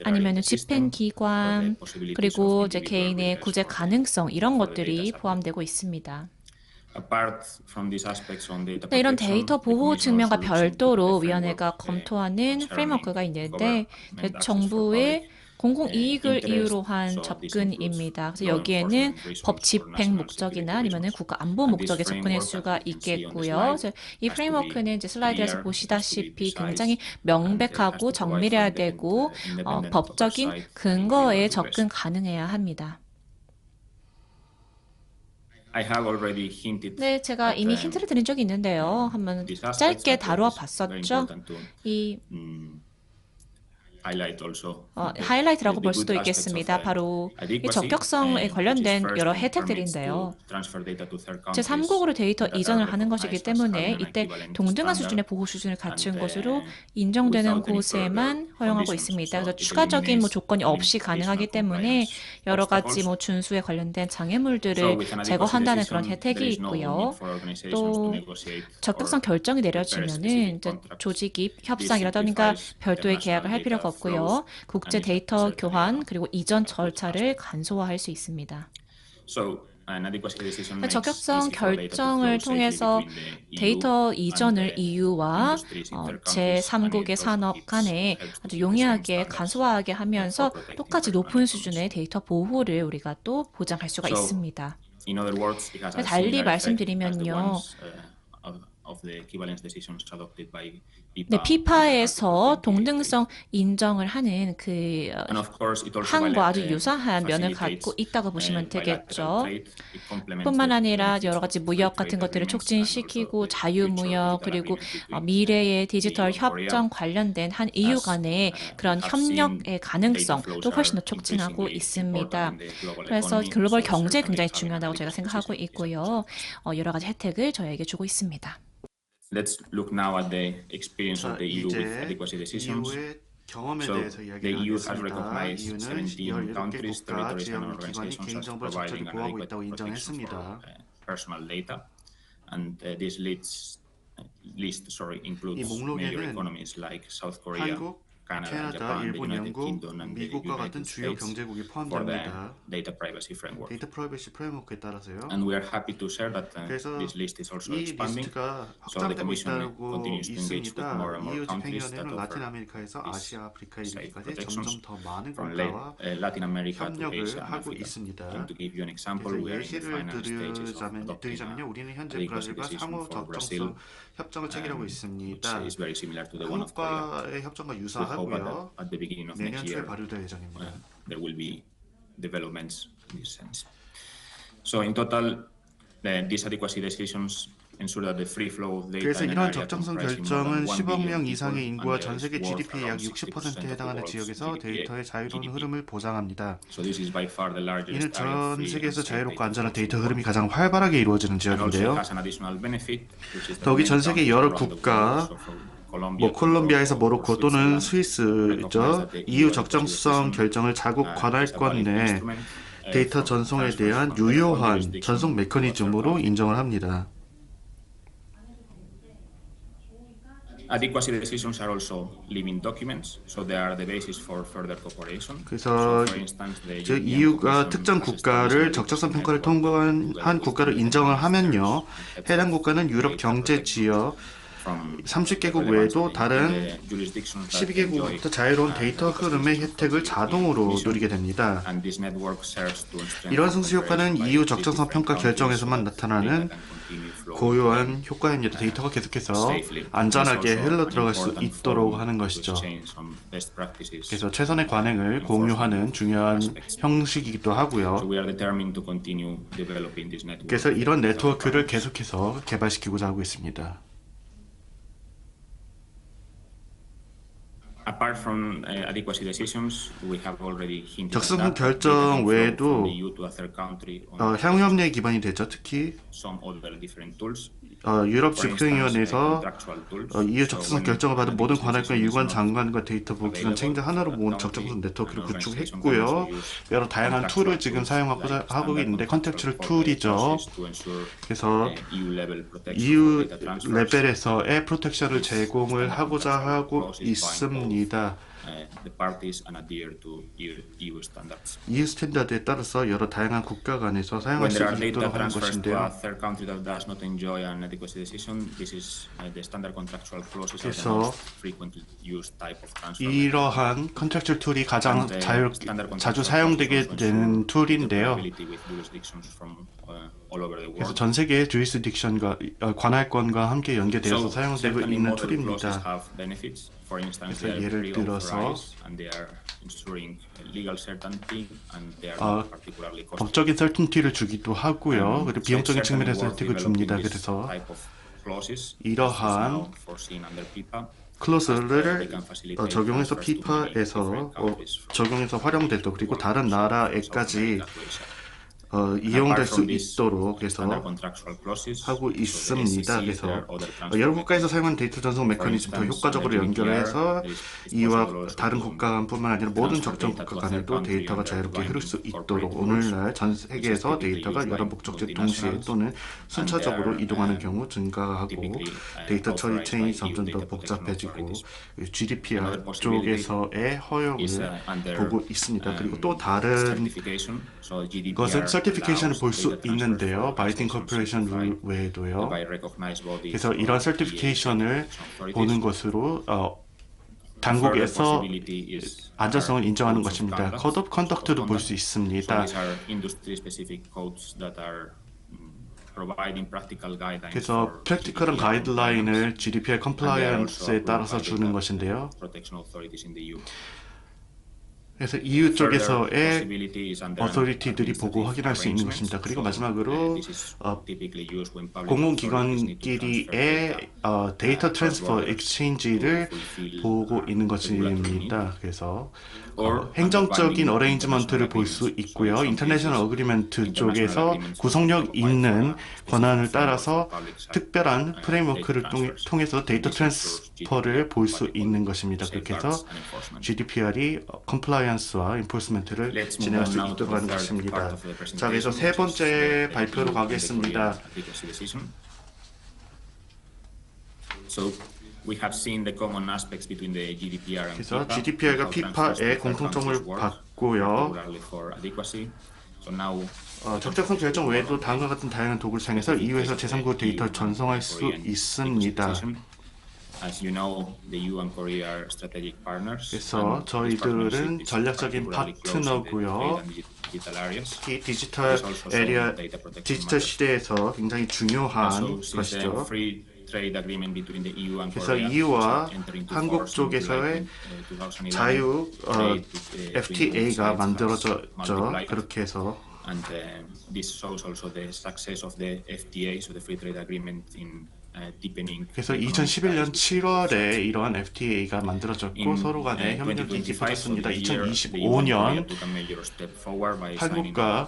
아니면 집행기관, 그리고 이제 개인의 구제 가능성 이런 것들이 포함되고 있습니다. 네, 이런 데이터 보호 측면과 별도로 위원회가 검토하는 프레임워크가 있는데 정부의 공공이익을 이유로 한 접근입니다. 그래서 여기에는 법 집행 목적이나 아니면 국가 안보 목적에 접근할 수가 있겠고요. 그래서 이 프레임워크는 이제 슬라이드에서 보시다시피 굉장히 명백하고 정밀해야 되고 법적인 근거에 접근 가능해야 합니다. 네, 제가 이미 힌트를 드린 적이 있는데요. 한번 짧게 다루어 봤었죠. 이 하이라이트라고 볼 수도 있겠습니다. 바로 이 적격성에 관련된 여러 혜택들인데요. 제3국으로 데이터 이전을 하는 것이기 때문에 이때 동등한 수준의 보호 수준을 갖춘 것으로 인정되는 곳에만 허용하고 있습니다. 그래서 추가적인 조건이 없이 가능하기 때문에 여러 가지 준수에 관련된 장애물들을 제거한다는 그런 혜택이 있고요. 또 적격성 결정이 내려지면은 이제 조직이 협상이라든가 별도의 계약을 할 필요가 없고요. 국제 데이터 교환 그리고 이전 절차를 간소화할 수 있습니다. 적격성 결정을 통해서 데이터 이전을 EU와 제3국의 산업 간에 아주 용이하게 간소화하게 하면서 똑같이 높은 수준의 데이터 보호를 우리가 또 보장할 수가 있습니다. 달리 말씀드리면요. 네, 피파에서 동등성 인정을 하는 그 항과 아주 유사한 면을 갖고 있다고 보시면 되겠죠. 뿐만 아니라 여러 가지 무역 같은 것들을 촉진시키고 자유무역 그리고 미래의 디지털 협정 관련된 한 EU 간의 그런 협력의 가능성도 훨씬 더 촉진하고 있습니다. 그래서 글로벌 경제에 굉장히 중요하다고 저희가 생각하고 있고요. 여러 가지 혜택을 저희에게 주고 있습니다. Let's look now at the experience of the EU with adequacy decisions. EU의 경험에 So 대해서 the EU has 이야기하겠습니다. recognized EU는 17 countries, 17개 국가 territories, and 지역 기관이 organizations as 개인정보를 적절히 providing an 보호하고 adequate 있다고 protection for 인정했습니다. personal data, and this list includes 이 major 목록에는 economies like South Korea, 한국, Canada, 캐나다, Japan, the 일본, United 영국, Kingdom, and the 미국과 같은 United 주요 States 경제국이 for the 포함됩니다. data privacy framework. 데이터 프라이버시 프레임워크에 따라서요. And we are happy to share that 그래서 this list is also 이 expanding. 리스트가 So the 확장되고 Commission 있다고 continues to engage with more and more 있습니다. EU countries that 집행위원회는 offer 라틴 아메리카에서 this 아시아, 아프리카 safe 이르기까지 protections 점점 더 많은 from 국가와 Latin America to 협력을 Asia and 하고 Africa. 있습니다. And to give you an example, 그래서 we are in the 예시를 final stages of adopting 드리자면요, 우리는 현재 adequacy 브라질과 decision 상호 for Brazil, 적정성 협정을 체결하고 which 있습니다. is very similar to the one of Korea. 한국과의 협정과 We hope 유사하고요. at the beginning of 내년 next 초에 year 발효될 예정입니다. there will be developments in this sense. So in total, these adequacy decisions ensure that the free flow of data 그래서 in an 이러한 area 적정성 comprising more 결정은 than 1 10억 billion 명 people 이상의 인구와 and 전 is 세계 worth GDP의 약 around 60% 60%에 of the 해당하는 world's 지역에서 GDP. 데이터의 자유로운 흐름을 보장합니다. So this is by far the largest 이는 area of 전 free 세계에서 and safe 자유롭고 data 안전한 flow. 데이터 흐름이 가장 활발하게 이루어지는 And also 지역인데요. it has an additional benefit, which is that 더욱이 전 many 세계 countries 여러 around the 국가, world, so from Colombia to 콜롬비아에서 Morocco 모로코 or 또는 Switzerland, 스위스죠. EU 적정성 결정을 자국 관할권 내 데이터 전송에 대한 유효한 전송 메커니즘으로 인정을 합니다. Adequacy decisions are also living documents, so they are the basis for further cooperation. 그래서 So for instance, the 즉 European EU가 Commission 특정 has 국가를 established 적정성 a 평가를 network 통과한 한 국가로 인정을 하면요, 해당 국가는 유럽 경제 지역 from 30개국 relevant 외에도 in 다른 the jurisdictions that enjoy 12개국부터 자유로운 데이터 adequacy 흐름의 decisions 혜택을 from the 자동으로 European 누리게 됩니다. And this network serves to strengthen 이러한 승수 효과는 cooperation by EU these 적정성 different 평가 countries 결정에서만 so that 나타나는 data can continue flowing 고유한 효과입니다. 데이터가 계속해서 safely. 안전하게 It's also 흘러 an 들어갈 수 important 있도록 forum 하는 to 것이죠. exchange some best practices. 그래서 최선의 관행을 공유하는 중요한 형식이기도 So 하고요. we are determined to continue developing this network. 그래서 이런 네트워크를 계속해서 개발시키고자 하고 있습니다. Apart from adequacy decisions, we have already hinted at 적성성 that. 결정 Data can flow 외에도 from the EU to a third country on 향후 협력에 기반이 되죠. 특히 some other different tools. 유럽 For instance, 집행위원회에서 contractual tools. EU So 적정성 when 결정을 받은 an 모든 adequacy 관할권 decision is 유관 not 장관과 데이터 보호기관 책임자 하나로 모은 적정성 네트워크를 구축했고요. 여러 다양한 툴을 지금 사용하고 있는데 컨텍츄얼 툴이죠. 그래서 EU 레벨에서의 프로텍션을 제공을 하고자 하고 있습니다. the parties and adhere to EU standards. EU 스탠다드에 따라서 여러 다양한 국가 간에서 사용할 When 수 there are data 있도록 하는 transfers to a 것인데요. third country that does not enjoy an adequacy decision, this is the standard contractual clauses are the 그래서 most frequently used type of transfer. 이러한 컨트랙처 툴이 가장 자주 사용되게 되는 툴인데요. 그래서 전 세계의 주리스딕션과 관할권과 함께 연계되어서 사용되고 있는 툴입니다. 그래서 예를 들어서 법적인 certainty를 주기도 하고요. 그리고 비용적인 측면에서 혜택을 줍니다. 그래서 이러한 클로즈를 적용해서 피파에서 적용해서 활용돼도 그리고 다른 나라에까지 이용될 수 있도록 해서 하고 있습니다. 그래서 여러 국가에서 사용하는 데이터 전송 메커니즘 더 효과적으로 연결해서 이와 다른 국가 간뿐만 아니라 모든 적정 국가 간에도 데이터가 자유롭게 흐를 수 있도록 오늘날 전 세계에서 데이터가 여러 목적지 동시에 또는 순차적으로 이동하는 경우 증가하고 데이터 처리 체인이 점점 더 복잡해지고 GDPR 쪽에서의 허용을 보고 있습니다. 그리고 또 다른 것은 서티피케이션을 볼 수 있는데요. 바이틴 커퍼레이션 룰 외에도요. 그래서 이런 서티피케이션을 보는 것으로 당국에서 안전성을 인정하는 것입니다. 코드 오브 컨덕트도 볼 수 있습니다. 그래서 프랙티컬한 가이드라인을 GDPR 컴플라이언스에 따라서 주는 것인데요. 그래서 EU 쪽에서의 어소리티들이 보고 확인할 수 있는 것입니다. 그리고 마지막으로 공공기관끼리의 데이터 트랜스퍼 익스체인지를 보고 있는 것입니다. 그래서 행정적인 어레인지먼트를 볼 수 있고요. 인터내셔널 어그리먼트 쪽에서 구속력 있는 권한을 따라서 특별한 프레임워크를 통해서 데이터 트랜스퍼를 볼 수 있는 것입니다. 그렇게 해서 GDPR이 컴플라이언스와 인포스먼트를 진행할 수 있도록 하는 것입니다. 자, 그래서 세 번째 발표로 가겠습니다. 그래서 GDPR과 피파의 공통점을 봤고요. 적정성 결정 외에도 다음과 같은 다양한 도구를 사용해서 EU에서 제3국 데이터를 전송할 수 있습니다. 그래서 저희들은 전략적인 파트너고요. 특히 디지털 시대에서 굉장히 중요한 것이죠. 그래서 EU와 한국 쪽에서의 자유 FTA가 만들어졌죠. 그렇게 해서 그래서 2011년 7월에 이러한 FTA가 만들어졌고 서로 간에 협력이 깊어졌습니다. 2025년 한국과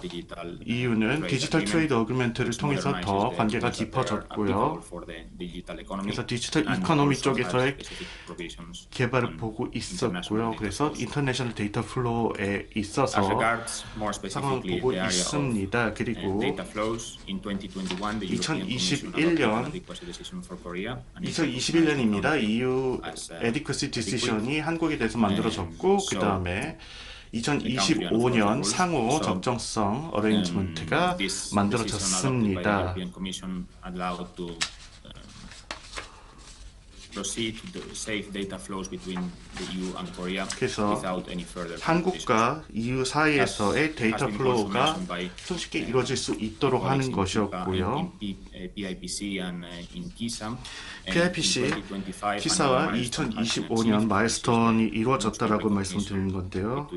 EU는 디지털 트레이드 어그리먼트를 통해서 더 관계가 깊어졌고요. 그래서 디지털 이코노미 쪽에서의 개발을 보고 있었고요. 그래서 인터내셔널 데이터 플로우에 있어서 상황을 보고 있습니다. 그리고 2021년입니다. EU Adequacy Decision이 한국에 대해서 만들어졌고 그 다음에 2025년 상호 적정성 어레인지먼트가 만들어졌습니다. 그래서 한국과 EU 사이에서의 데이터 플로우가 손쉽게 이루어질 수 있도록 하는 것이었고요. PIPC, 키사와 2025년 마일스톤이 이루어졌다라고 말씀드리는 건데요.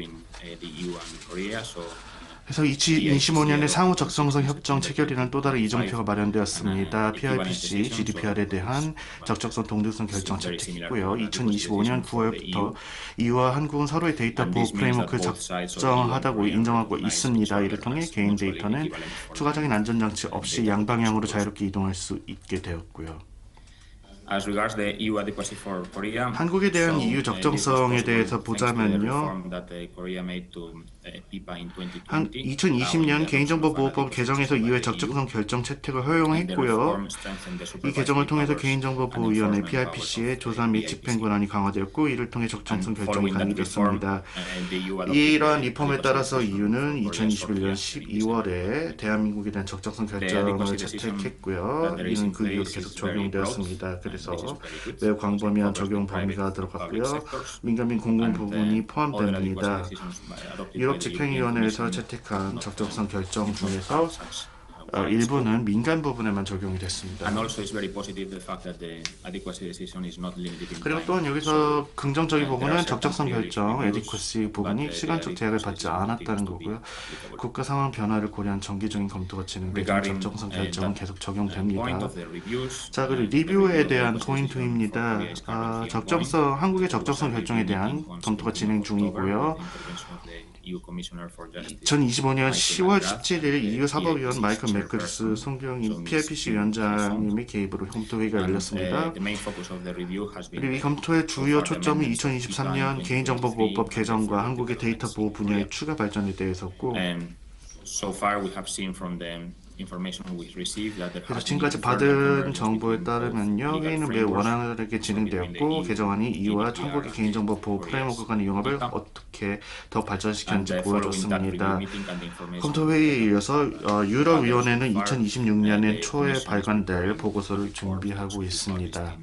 그래서 2025년에 상호 적정성 협정 체결이라는 또 다른 이정표가 마련되었습니다. PIPC, GDPR에 대한 적정성 동등성 결정 채택이고요. 2025년 9월부터 EU와 한국은 서로의 데이터 보호 프레임워크를 적정하다고 인정하고 있습니다. 이를 통해 개인 데이터는 추가적인 안전장치 없이 양방향으로 자유롭게 이동할 수 있게 되었고요. As regards the EU adequacy for Korea, 한국에 대한 EU 적정성에 대해서 보자면요. 2020년 개인정보보호법 개정에서 EU의 적정성 결정 채택을 허용했고요. 이 개정을 통해서 개인정보보호위원회 PIPC의 조사 및 집행 권한이 강화되었고 이를 통해 적정성 결정이 가능해졌습니다. 이러한 리폼에 따라서 EU는 2021년 12월에 대한민국에 대한 적정성 결정을 채택했고요. 이는 그 이후로 계속 적용되었습니다. 그래서 매우 광범위한 적용 범위가 들어갔고요. 민간 및 공공 부분이 포함됩니다. 유럽 집행위원회에서 채택한 적정성 결정 중에서 일부는 민간 부분에만 적용이 됐습니다. 그리고 또한 여기서 긍정적인 부분은 적정성 결정, adequacy 부분이 시간적 제약을 받지 않았다는 거고요. 국가 상황 변화를 고려한 정기적인 검토가 진행되는 적정성 결정은 계속 적용됩니다. 자, 그리고 리뷰에 대한 포인트입니다. 한국의 적정성 결정에 대한 검토가 진행 중이고요. 2025년 10월 17일 EU 사법위원 마이클 맥크리스 송경인 PIPC 위원장님의 개입으로 검토회의가 열렸습니다. 그리고 이 검토의 주요 초점은 2023년 개인정보보호법 개정과 한국의 데이터 보호 분야의 추가 발전에 대해서고 그래서 지금까지 받은 정보에 따르면요, 회의는 매우 원활하게 진행되었고 개정안이 EU와 한국의 개인정보 보호 프레임워크 간의 융합을 어떻게 더 발전시켰는지 보여줬습니다. 검토 회의에 이어서 유럽위원회는 2026년 초에 발간될 보고서를 준비하고 있습니다.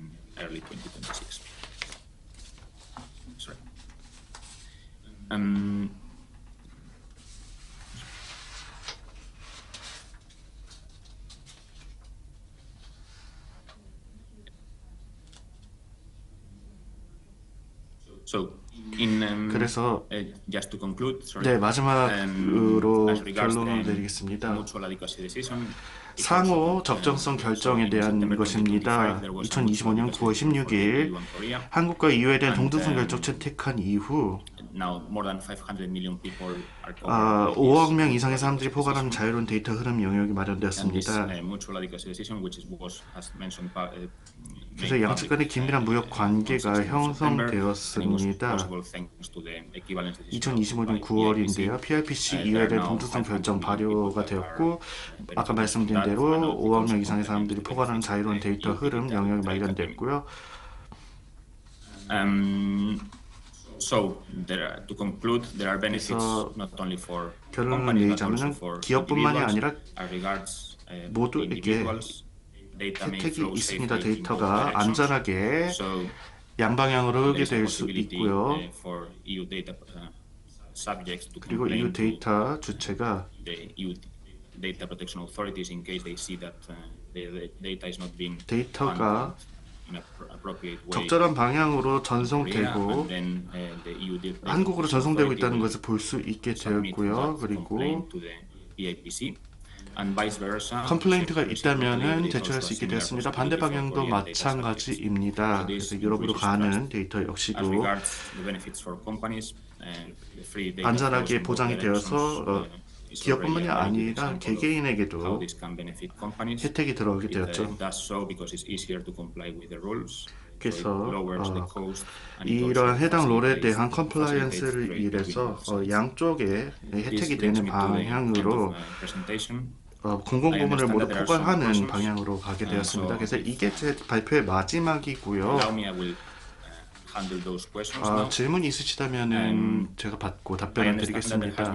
그래서 마지막으로 결론을 내리겠습니다. 상호 적정성 결정에 대한 것입니다. 2025년 9월 16일 한국과 EU에 대한 동등성 결정 채택한 이후 5억 명 이상의 사람들이 포괄하는 자유로운 데이터 흐름 영역이 마련되었습니다. 그래서 양측 간의 긴밀한 무역 관계가 형성되었습니다. 2025년 9월인데요. PIPC EU에 대한 동등성 결정 발효가 되었고 아까 말씀드린 대로 5억 명 이상의 사람들이 포괄하는 자유로운 데이터 흐름 영역이 마련됐고요. 그래서 결론을 내리자면 기업뿐만이 아니라 모두에게 혜택이 있습니다. 데이터가 안전하게 양방향으로 흐르게 될 수 있고요. 그리고 EU 데이터 주체가 데이터가 적절한 방향으로 전송되고 한국으로 전송되고 있다는 것을 볼 수 있게 되었고요. 그리고 컴플레인트가 있다면 제출할 수 있게 되었습니다. 반대 방향도 마찬가지입니다. 그래서 유럽으로 가는 데이터 역시도 안전하게 보장이 되어서 기업뿐만이 아니라 개개인에게도 혜택이 들어오게 되었죠. 그래서 이런 해당 롤에 대한 컴플라이언스를 위해서 양쪽에 혜택이 되는 방향으로 공공부문을 모두 포괄하는 방향으로 가게 되었습니다. 그래서 이게 제 발표의 마지막이고요. 질문이 있으시다면 제가 받고 답변을 드리겠습니다.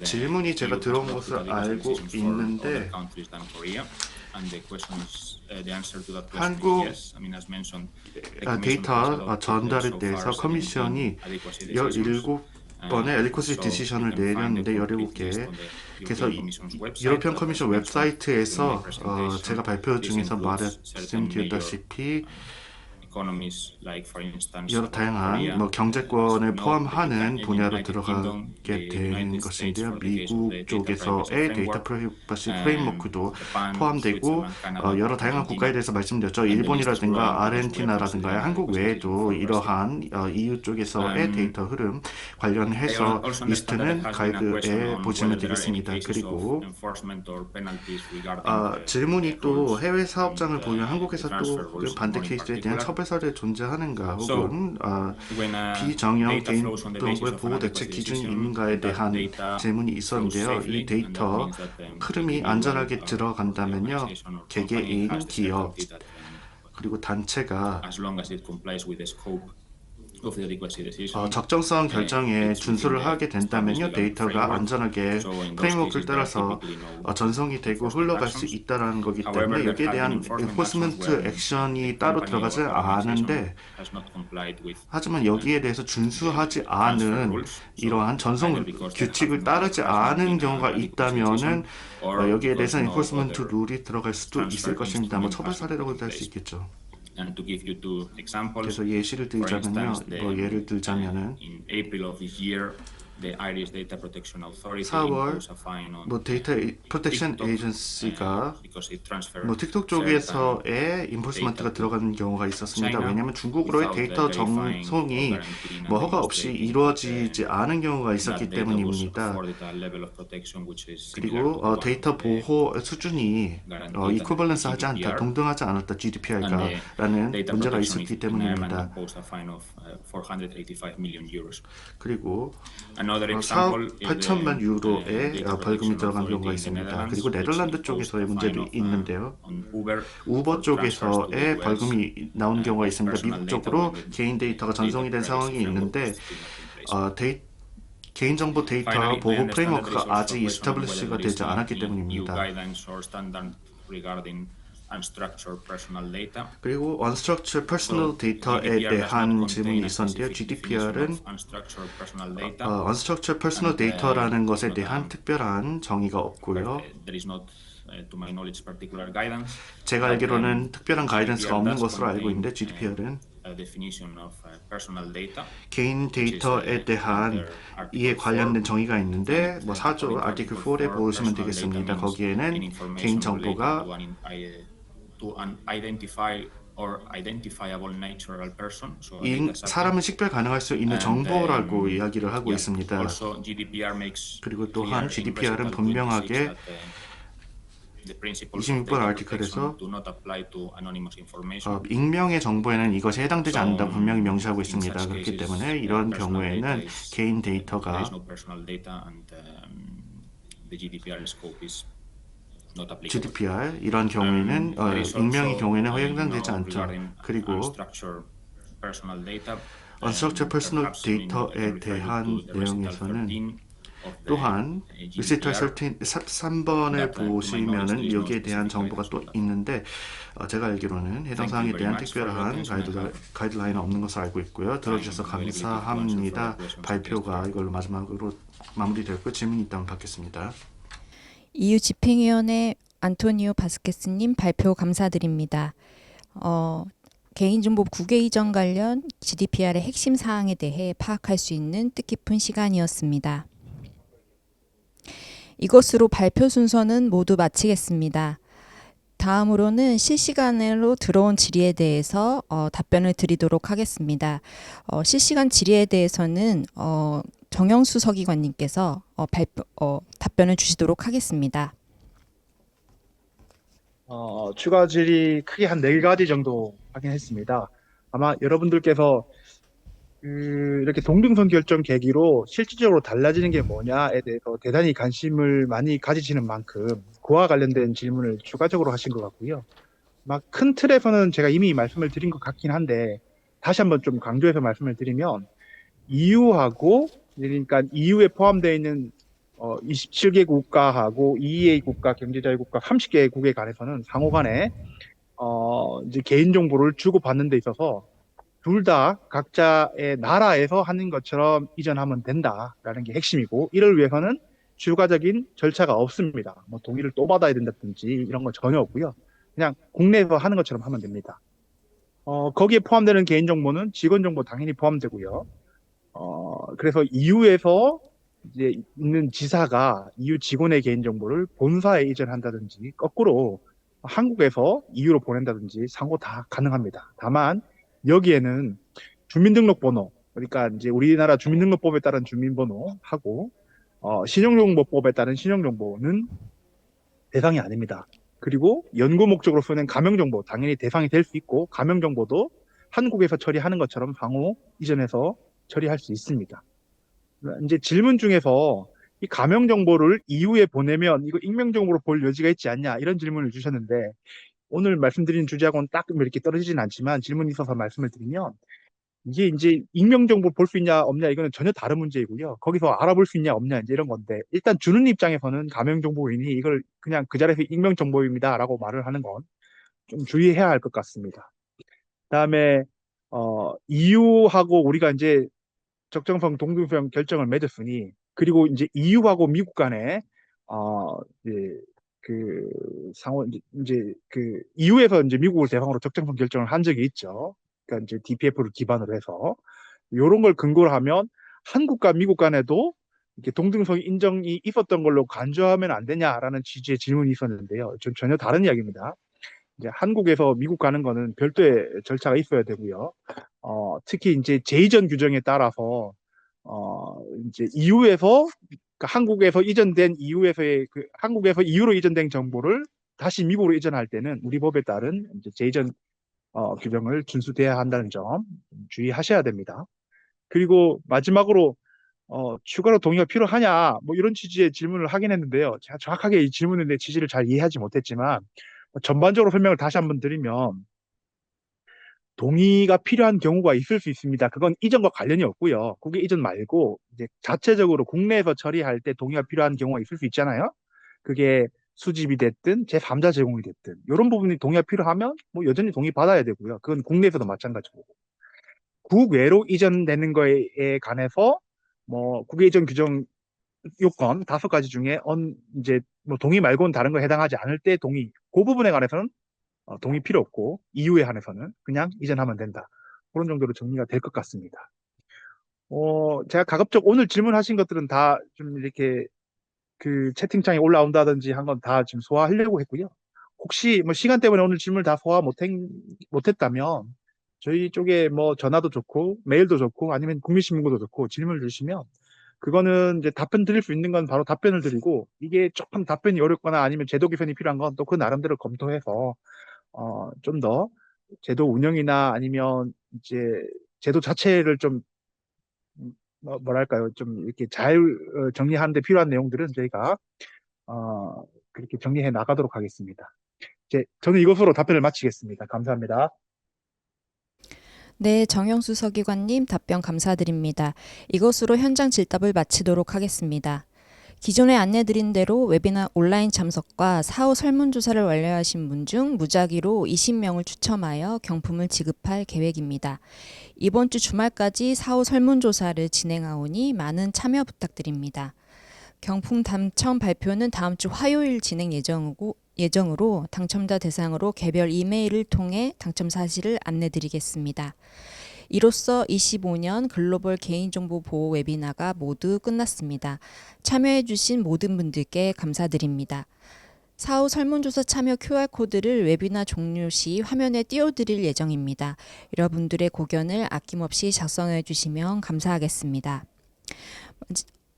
질문이 제가 들어온 것을 알고 있는데 한국 데이터 전달에 대해서 커미션이 17번의 엘리코시 디시션을 내렸는데 17개. 그래서 유로피언 커미션 웹사이트에서 제가 발표 중에서 말씀드렸다시피 economies like, for instance, 여러 다양한 Korea, 경제권을 as we know, the 포함하는 UK, 분야로 United 들어가게 Kingdom, the 되는 United States 것인데요. for the case of 미국 the data 쪽에서의 privacy 데이터 framework, 프라이버시 프레임워크도 Japan, 포함되고 Switzerland, Canada, 여러 다양한 국가에 Argentina, 대해서 말씀드렸죠. and the list is growing 일본이라든가 because we are 아르헨티나라든가 considering 한국 adequacy 외에도 for Brazil. 이러한 EU 쪽에서의 데이터 흐름 I 관련해서 also understand that 리스트는 there has been a question 가이드에 on 보시면 whether there are any 되겠습니다. cases of 그리고 enforcement or penalties regarding the 질문이 또 rules 해외 and 사업장을 보유한 the 한국에서 transfer 또 rules 반대 more in 케이스에 대한 particular. 처벌 사례 존재하는가 So, 혹은 when 비정형 data flows on the basis 개인정보의 of 보호 an 대책 adequacy 기준이 decision, 있는가에 that 대한 data 질문이 flows 있었는데요. safely, 이 and that 데이터 means that 흐름이 individual 안전하게 or 들어간다면요. organization or company 개개인, has the 기업, certainty that 그리고 단체가 as long as it complies with the scope of the adequacy decision, 적정성 결정에 it's 준수를 within the 하게 된다면요. established 데이터가 framework. 안전하게 So in those 프레임워크를 cases, there are 따라서 typically no 전송이 되고 enforcement 흘러갈 수 actions. 있다는 거기 However, 때문에 there 여기에 have been 대한 enforcement enforcement actions when 액션이 the 따로 company 들어가지 or organization 않은데 has not complied with 하지만 여기에 대해서 준수하지 transfer 않은 rules. So 이러한 전송 either because there 규칙을 has 따르지 not 않은 been 경우가 an adequacy 있다면은 decision, or 여기에 because 대해서 no enforcement other 룰이 들어갈 수도 있을 transfer 것입니다. instrument 처벌 has been 사례라고 put in 할 수 place. 있겠죠. And to give you two examples, 그래서 예시를 for 들자면요. instance, 예를 들자면은 in April of this year, the Irish Data Protection Authority 4월 imposed a fine on 데이터 프로텍션 TikTok, 에이전시가 because it transferred 틱톡 certain 쪽에서의 인포스먼트가 들어가는 경우가 있었습니다. China 왜냐하면 중국으로의 without 데이터 verifying 전송이 or guaranteeing an 허가 demonstrating 없이 that 이루어지지 않은 경우가 있었기 that data was 때문입니다. afforded a level of protection which is similar 그리고 to one 데이터 of the 보호 수준이 guaranteed 이퀄벌런스 하지 않다, GDPR. 동등하지 않았다 And the GDPR가라는 data 문제가 protection 있었기 in Ireland 때문입니다. imposed a fine of 485 million euros. 그리고 Another 4억 example is 8천만 the 유로의 data 벌금이 protection 들어간 authority 경우가 in the 있습니다. Netherlands, 그리고 which 네덜란드 imposed 쪽에서의 a fine 문제도 of, 있는데요. on Uber 우버 for transfers to the 쪽에서의 US 벌금이 나온 경우가 of 있습니다. personal 미국 data 쪽으로 when the 개인 데이터가 전송이 된 data 상황이 privacy framework 있는데 was still not in place. 개인정보 데이터 Finally, I 보호 understand that there is 프레임워크가 also a 아직 question on 이스타블리시가 whether there is 되지 않았기 any EU 때문입니다. guidelines or standard regarding unstructured personal data. 그리고 Unstructured Personal So, Data에 GDPR does 대한 not 질문이 contain a 있었는데요. specific definition GDPR은 of unstructured personal data, Unstructured Personal and, Data라는 것에 not 대한 특별한 정의가 없고요. there is not, to my knowledge, particular guidance. 제가 But, 알기로는 특별한 가이던스가 GDPR 없는 does 것으로 알고 contain, 있는데 GDPR은 a definition of personal data. 개인 데이터에 대한 이에 관련된 정의가 있는데 4조 아티클 4에 보시면 되겠습니다. 거기에는 개인 정보가 to an identify or identifiable natural person. So 사람은 식별 가능할 수 있는 정보라고 이야기를 하고 있습니다. Also, GDPR makes 그리고 또한 clear in GDPR은 recital 26 분명하게 that, the principles of 26번 data 아티클에서 protection do not apply to anonymous information. 익명의 정보에는 이것이 해당되지 않는다고 분명히 명시하고 In 있습니다. such 그렇기 cases, 때문에 이런 personal data 경우에는 is- 개인 there 데이터가 is no personal data and the GDPR scope is not applicable. GDPR 이런 경우에는 There is 익명의 also, 경우에는 now 해당되지 않죠. regarding 그리고 unstructured personal data, Unstructured Personal perhaps we Data에 can refer you 대한 to the recital 내용에서는 13 of the 또한 리시털 GDPR. 13번을 보시면은 여기에 대한 정보가 또 있는데 제가 알기로는 해당 사항에 대한 특별한 가이드라인은 없는 것으로 알고 있고요. 들어주셔서 감사합니다. 발표가 이걸로 마지막으로 마무리되었고 질문이 있다면 받겠습니다. EU 집행위원회 안토니오 바스케스님 발표 감사드립니다. 개인정보 국외 이전 관련 GDPR의 핵심 사항에 대해 파악할 수 있는 뜻깊은 시간이었습니다. 이것으로 발표 순서는 모두 마치겠습니다. 다음으로는 실시간으로 들어온 질의에 대해서 답변을 드리도록 하겠습니다. 실시간 질의에 대해서는 정영수 서기관님께서 답변을 주시도록 하겠습니다. 추가 질의 크게 한 4가지 정도 확인했습니다. 아마 여러분들께서 이렇게 동등선 결정 계기로 실질적으로 달라지는 게 뭐냐에 대해서 대단히 관심을 많이 가지시는 만큼 그와 관련된 질문을 추가적으로 하신 것 같고요. 막 큰 틀에서는 제가 이미 말씀을 드린 것 같긴 한데 다시 한번 좀 강조해서 말씀을 드리면 EU하고 그러니까 EU에 포함되어 있는 27개 국가하고 EEA 국가, 경제자유국가 30개국에 관해서는 상호간에 이제 개인정보를 주고받는 데 있어서 둘 다 각자의 나라에서 하는 것처럼 이전하면 된다라는 게 핵심이고 이를 위해서는 추가적인 절차가 없습니다. 뭐 동의를 또 받아야 된다든지 이런 건 전혀 없고요. 그냥 국내에서 하는 것처럼 하면 됩니다. 거기에 포함되는 개인정보는 직원정보 당연히 포함되고요. 그래서 EU에서 이제 있는 지사가 EU 직원의 개인정보를 본사에 이전한다든지 거꾸로 한국에서 EU로 보낸다든지 상호 다 가능합니다. 다만 여기에는 주민등록번호, 그러니까 이제 우리나라 주민등록법에 따른 주민번호하고 신용정보법에 따른 신용정보는 대상이 아닙니다. 그리고 연구 목적으로 쓰는 가명정보 당연히 대상이 될 수 있고 가명정보도 한국에서 처리하는 것처럼 상호 이전해서 처리할 수 있습니다. 이제 질문 중에서 이 가명정보를 EU에 보내면 이거 익명정보로 볼 여지가 있지 않냐 이런 질문을 주셨는데 오늘 말씀드린 주제하고는 딱 이렇게 떨어지진 않지만 질문이 있어서 말씀을 드리면 이게 이제 익명정보 볼 수 있냐 없냐 이거는 전혀 다른 문제이고요. 거기서 알아볼 수 있냐 없냐 이제 이런 건데 일단 주는 입장에서는 가명정보이니 이걸 그냥 그 자리에서 익명정보입니다라고 말을 하는 건 좀 주의해야 할 것 같습니다. 그다음에 EU하고 우리가 이제 적정성 동등성 결정을 맺었으니 그리고 이제 EU하고 미국 간에 이제 그 상호 이제 그 EU에서 이제 미국을 대상으로 적정성 결정을 한 적이 있죠. 그러니까 이제 DPF를 기반으로 해서 이런 걸 근거로 하면 한국과 미국 간에도 이렇게 동등성 인정이 있었던 걸로 간주하면 안 되냐라는 취지의 질문이 있었는데요. 좀 전혀 다른 이야기입니다. 이제 한국에서 미국 가는 거는 별도의 절차가 있어야 되고요. 특히 이제 제2전 규정에 따라서 이제 EU에서 그러니까 한국에서 이전된 EU에서의 한국에서 EU로 이전된 정보를 다시 미국으로 이전할 때는 우리 법에 따른 이제 제2전 규정을 준수돼야 한다는 점 주의하셔야 됩니다. 그리고 마지막으로 추가로 동의가 필요하냐 뭐 이런 취지의 질문을 하긴 했는데요. 제가 정확하게 이 질문의 취지를 잘 이해하지 못했지만 전반적으로 설명을 다시 한번 드리면 동의가 필요한 경우가 있을 수 있습니다. 그건 이전과 관련이 없고요. 그게 이전 말고 이제 자체적으로 국내에서 처리할 때 동의가 필요한 경우가 있을 수 있잖아요. 그게 수집이 됐든 제3자 제공이 됐든 이런 부분이 동의가 필요하면 뭐 여전히 동의 받아야 되고요. 그건 국내에서도 마찬가지고 국외로 이전되는 거에 관해서 뭐 국외 이전 규정 요건 5가지 중에 이제 뭐 동의 말고는 다른 거 해당하지 않을 때 동의 그 부분에 관해서는 동의 필요 없고 EU에 한해서는 그냥 이전하면 된다. 그런 정도로 정리가 될 것 같습니다. 제가 가급적 오늘 질문하신 것들은 다 좀 이렇게 그 채팅창에 올라온다든지 한 건 다 지금 소화하려고 했고요. 혹시 뭐 시간 때문에 오늘 질문을 다 소화 못했다면 저희 쪽에 뭐 전화도 좋고 메일도 좋고 아니면 국민신문고도 좋고 질문을 주시면 그거는 이제 답변 드릴 수 있는 건 바로 답변을 드리고 이게 조금 답변이 어렵거나 아니면 제도 개선이 필요한 건 또 그 나름대로 검토해서 좀 더 제도 운영이나 아니면 이제 제도 자체를 좀 뭐랄까요 좀 이렇게 잘 정리하는 데 필요한 내용들은 저희가 그렇게 정리해 나가도록 하겠습니다. 이제 저는 이것으로 답변을 마치겠습니다. 감사합니다. 네, 정영수 서기관님 답변 감사드립니다. 이것으로 현장 질답을 마치도록 하겠습니다. 기존에 안내드린 대로 웨비나 온라인 참석과 사후 설문조사를 완료하신 분 중 무작위로 20명을 추첨하여 경품을 지급할 계획입니다. 이번 주 주말까지 사후 설문조사를 진행하오니 많은 참여 부탁드립니다. 경품 당첨 발표는 다음 주 화요일 진행 예정으로 당첨자 대상으로 개별 이메일을 통해 당첨 사실을 안내드리겠습니다. 이로써 25년 글로벌 개인정보 보호 웨비나가 모두 끝났습니다. 참여해주신 모든 분들께 감사드립니다. 사후 설문조사 참여 QR코드를 웨비나 종료 시 화면에 띄워드릴 예정입니다. 여러분들의 고견을 아낌없이 작성해 주시면 감사하겠습니다.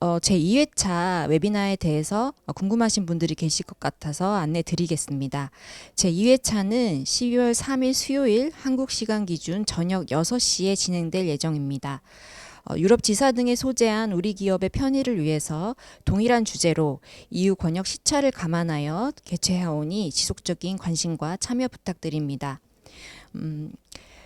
제2회차 웨비나에 대해서 궁금하신 분들이 계실 것 같아서 안내 드리겠습니다. 제2회차는 12월 3일 수요일 한국 시간 기준 저녁 6시에 진행될 예정입니다. 유럽 지사 등에 소재한 우리 기업의 편의를 위해서 동일한 주제로 EU 권역 시차를 감안하여 개최하오니 지속적인 관심과 참여 부탁드립니다.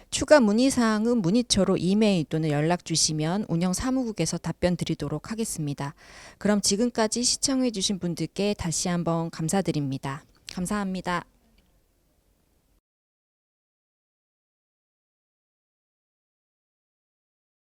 추가 문의사항은 문의처로 이메일 또는 연락 주시면 운영사무국에서 답변 드리도록 하겠습니다. 그럼 지금까지 시청해 주신 분들께 다시 한번 감사드립니다. 감사합니다.